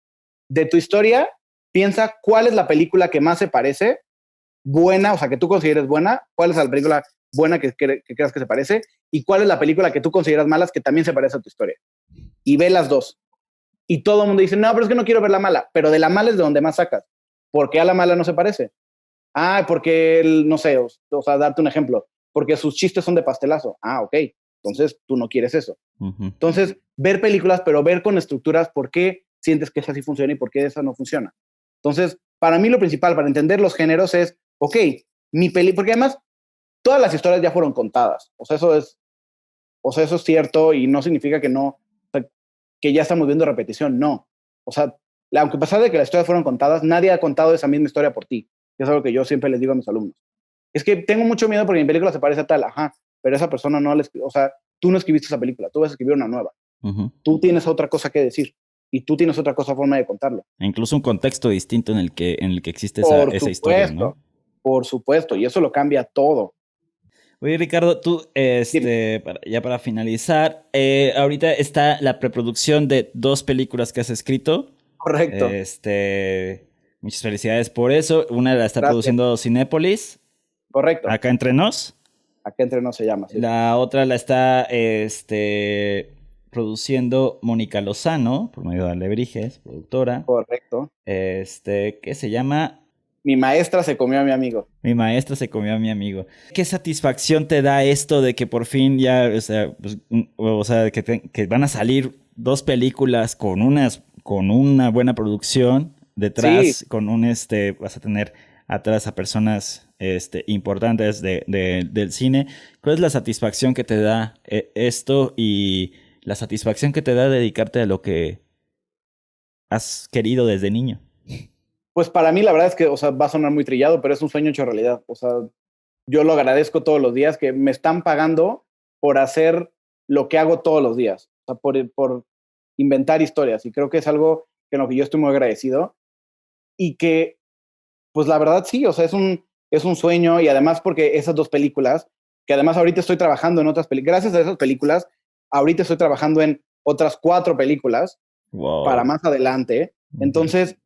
Speaker 2: de tu historia, piensa cuál es la película que más se parece, buena, o sea, que tú consideres buena, cuál es la película buena que creas que se parece, y cuál es la película que tú consideras mala que también se parece a tu historia. Y ve las dos. Y todo el mundo dice, no, pero es que no quiero ver la mala, pero de la mala es de donde más sacas. ¿Por qué a la mala no se parece? Porque, no sé, o sea, darte un ejemplo, porque sus chistes son de pastelazo. Ok, entonces tú no quieres eso. Entonces, ver películas, pero ver con estructuras por qué sientes que esa sí funciona y por qué esa no funciona. Entonces, para mí lo principal, para entender los géneros es, ok, porque además todas las historias ya fueron contadas. O sea, eso es cierto y no significa que no, o sea, que ya estamos viendo repetición, no. O sea, aunque a pesar de que las historias fueron contadas, nadie ha contado esa misma historia por ti. Es algo que yo siempre les digo a mis alumnos. Es que tengo mucho miedo porque mi película se parece a tal, pero esa persona o sea, tú no escribiste esa película, tú vas a escribir una nueva. Tú tienes otra cosa que decir y tú tienes otra forma de contarlo.
Speaker 1: E incluso un contexto distinto en el que existe esa historia, ¿no?
Speaker 2: Por supuesto, y eso lo cambia todo.
Speaker 1: Oye, Ricardo, tú, ya para finalizar, ahorita está la preproducción de 2 películas que has escrito.
Speaker 2: Correcto.
Speaker 1: Muchas felicidades por eso. Una la está produciendo Cinépolis.
Speaker 2: Correcto.
Speaker 1: Acá Entre Nos.
Speaker 2: Acá Entre Nos se llama. Sí.
Speaker 1: La otra la está produciendo Mónica Lozano, por medio de Alebrijes, productora.
Speaker 2: Correcto.
Speaker 1: ¿Qué se llama?
Speaker 2: Mi maestra se comió a mi amigo.
Speaker 1: Mi maestra se comió a mi amigo. ¿Qué satisfacción te da esto de que por fin ya, que van a salir 2 películas con una buena producción detrás, sí. Vas a tener atrás a personas importantes del cine? ¿Cuál es la satisfacción que te da esto y la satisfacción que te da dedicarte a lo que has querido desde niño?
Speaker 2: Pues para mí la verdad es que, o sea, va a sonar muy trillado, pero es un sueño hecho realidad. O sea, yo lo agradezco todos los días que me están pagando por hacer lo que hago todos los días, o sea, por inventar historias. Y creo que es algo en lo que yo estoy muy agradecido y que, pues la verdad sí, o sea, es un sueño y además porque esas 2 películas, que además ahorita estoy trabajando en otras películas, gracias a esas películas, ahorita estoy trabajando en otras 4 películas para más adelante. Entonces,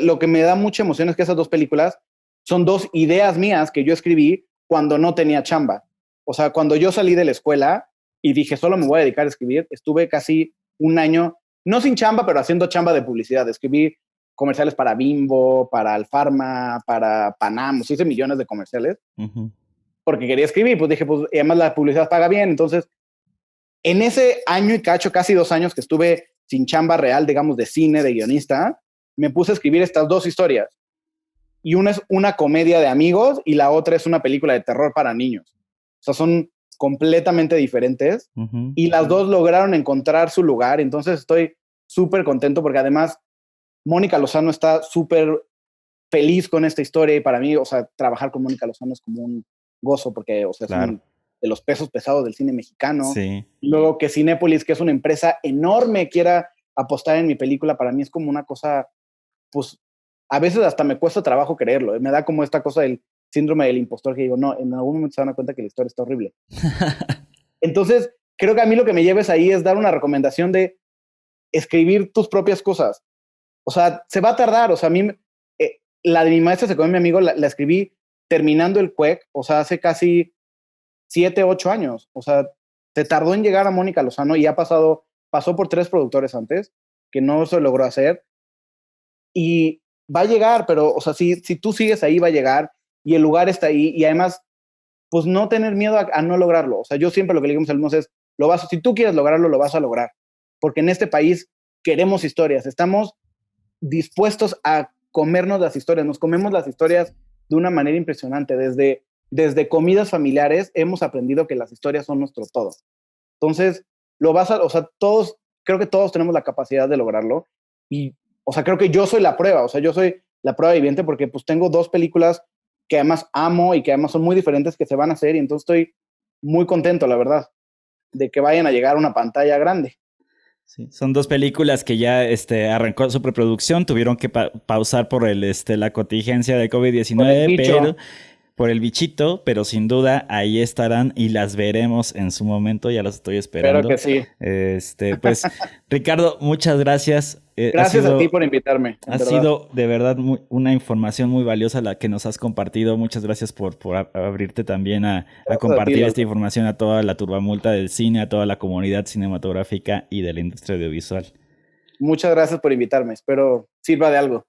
Speaker 2: lo que me da mucha emoción es que esas 2 películas son 2 ideas mías que yo escribí cuando no tenía chamba. O sea, cuando yo salí de la escuela y dije, solo me voy a dedicar a escribir, estuve casi un año no sin chamba, pero haciendo chamba de publicidad. Escribí comerciales para Bimbo, para Alfarma, para Panam, hice millones de comerciales porque quería escribir. Pues dije, pues, y además la publicidad paga bien. Entonces, en ese año y cacho, casi 2 años que estuve sin chamba real, digamos, de cine, de guionista, me puse a escribir estas 2 historias. Y una es una comedia de amigos y la otra es una película de terror para niños. O sea, son completamente diferentes y las 2 lograron encontrar su lugar. Entonces estoy súper contento porque además Mónica Lozano está súper feliz con esta historia y para mí, o sea, trabajar con Mónica Lozano es como un gozo porque, o sea, claro, es uno de los pesos pesados del cine mexicano.
Speaker 1: Sí.
Speaker 2: Luego que Cinépolis, que es una empresa enorme, quiera apostar en mi película, para mí es como una cosa, pues, a veces hasta me cuesta trabajo creerlo. Me da como esta cosa del síndrome del impostor que digo, no, en algún momento se dan cuenta que la historia está horrible. Entonces, creo que a mí lo que me lleves ahí es dar una recomendación de escribir tus propias cosas. O sea, se va a tardar. O sea, a mí, la de mi maestra se comió mi amigo, la escribí terminando el CUEC, o sea, hace casi 7, 8 años. O sea, se tardó en llegar a Mónica Lozano y pasó por 3 productores antes, que no se logró hacer. Y va a llegar, pero, o sea, si tú sigues ahí, va a llegar y el lugar está ahí. Y además, pues no tener miedo a no lograrlo. O sea, yo siempre lo que le digo a mis alumnos es, si tú quieres lograrlo, lo vas a lograr. Porque en este país queremos historias. Estamos dispuestos a comernos las historias. Nos comemos las historias de una manera impresionante. Desde comidas familiares hemos aprendido que las historias son nuestro todo. Entonces, o sea, creo que todos tenemos la capacidad de lograrlo. Y, o sea, creo que yo soy la prueba. O sea, yo soy la prueba viviente porque pues tengo 2 películas que además amo y que además son muy diferentes que se van a hacer y entonces estoy muy contento, la verdad, de que vayan a llegar a una pantalla grande.
Speaker 1: Sí, son 2 películas que ya arrancó su preproducción, tuvieron que pausar por la contingencia de COVID-19, pero por el bichito, pero sin duda ahí estarán y las veremos en su momento, ya las estoy esperando.
Speaker 2: Espero que sí.
Speaker 1: Pues Ricardo, muchas gracias.
Speaker 2: Gracias a ti por invitarme.
Speaker 1: Ha sido de verdad una información muy valiosa la que nos has compartido. Muchas gracias por abrirte también a compartir esta información a toda la turbamulta del cine, a toda la comunidad cinematográfica y de la industria audiovisual.
Speaker 2: Muchas gracias por invitarme. Espero sirva de algo.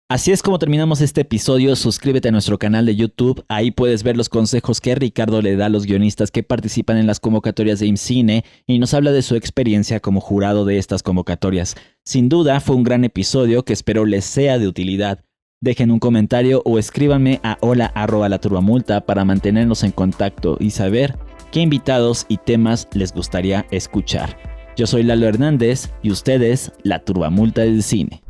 Speaker 1: Así es como terminamos este episodio. Suscríbete a nuestro canal de YouTube. Ahí puedes ver los consejos que Ricardo le da a los guionistas que participan en las convocatorias de IMCINE y nos habla de su experiencia como jurado de estas convocatorias. Sin duda fue un gran episodio que espero les sea de utilidad. Dejen un comentario o escríbanme a hola@laturbamulta para mantenernos en contacto y saber qué invitados y temas les gustaría escuchar. Yo soy Lalo Hernández y ustedes, la Turbamulta del Cine.